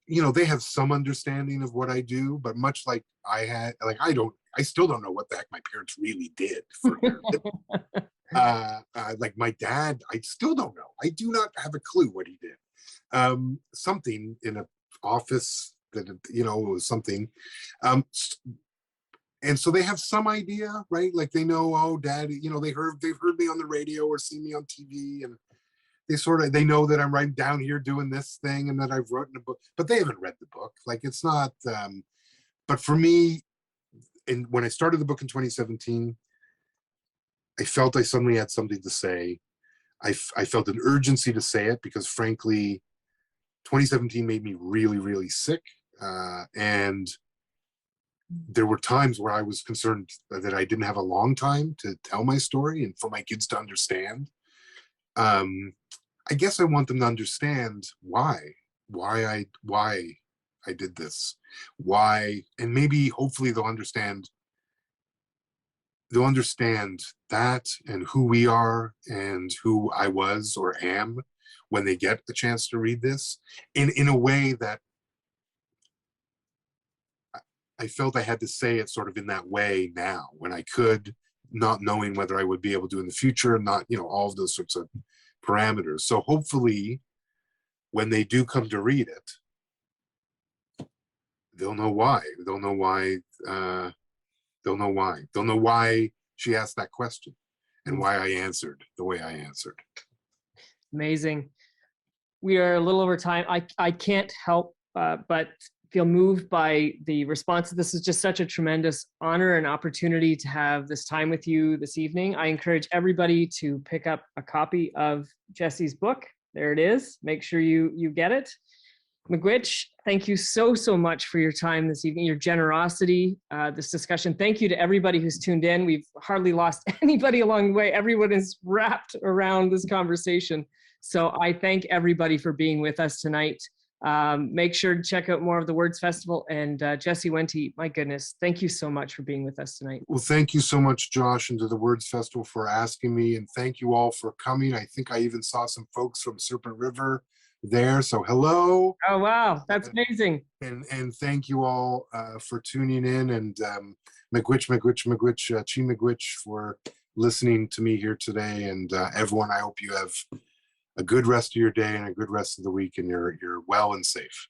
you know, they have some understanding of what I do, but much like I had, like, I I still don't know what the heck my parents really did for their like my dad, I still don't know. I do not have a clue what he did. Something in an office that, you know, was something. And so they have some idea, right? Like they know, oh, dad, you know, they've heard me on the radio or seen me on TV, and they know that I'm right down here doing this thing and that I've written a book, but they haven't read the book. Like it's not, but for me, and when I started the book in 2017, I felt I suddenly had something to say. I felt an urgency to say it because frankly, 2017 made me really, really sick. And there were times where I was concerned that I didn't have a long time to tell my story and for my kids to understand. I guess I want them to understand why I did this, why, and maybe hopefully they'll understand that and who we are and who I was or am when they get the chance to read this in a way that I felt I had to say it sort of in that way now when I could, not knowing whether I would be able to in the future, and not, you know, all of those sorts of parameters. So hopefully when they do come to read it, they'll know why. They'll know why she asked that question and why I answered the way I answered. Amazing. We are a little over time. I can't help but feel moved by the response. This is just such a tremendous honor and opportunity to have this time with you this evening. I encourage everybody to pick up a copy of Jesse's book. There it is. Make sure you get it. Miigwech, thank you so much for your time this evening, your generosity, this discussion. Thank you to everybody who's tuned in. We've hardly lost anybody along the way. Everyone is wrapped around this conversation. So I thank everybody for being with us tonight. Make sure to check out more of the Words Festival. And Jesse Wente, my goodness, thank you so much for being with us tonight. Well, thank you so much, Josh, and to the Words Festival for asking me. And thank you all for coming. I think I even saw some folks from Serpent River there. So hello. Oh, wow. That's amazing. And thank you all for tuning in. And miigwech, chi miigwech for listening to me here today. And everyone, I hope you have a good rest of your day and a good rest of the week, and you're well and safe.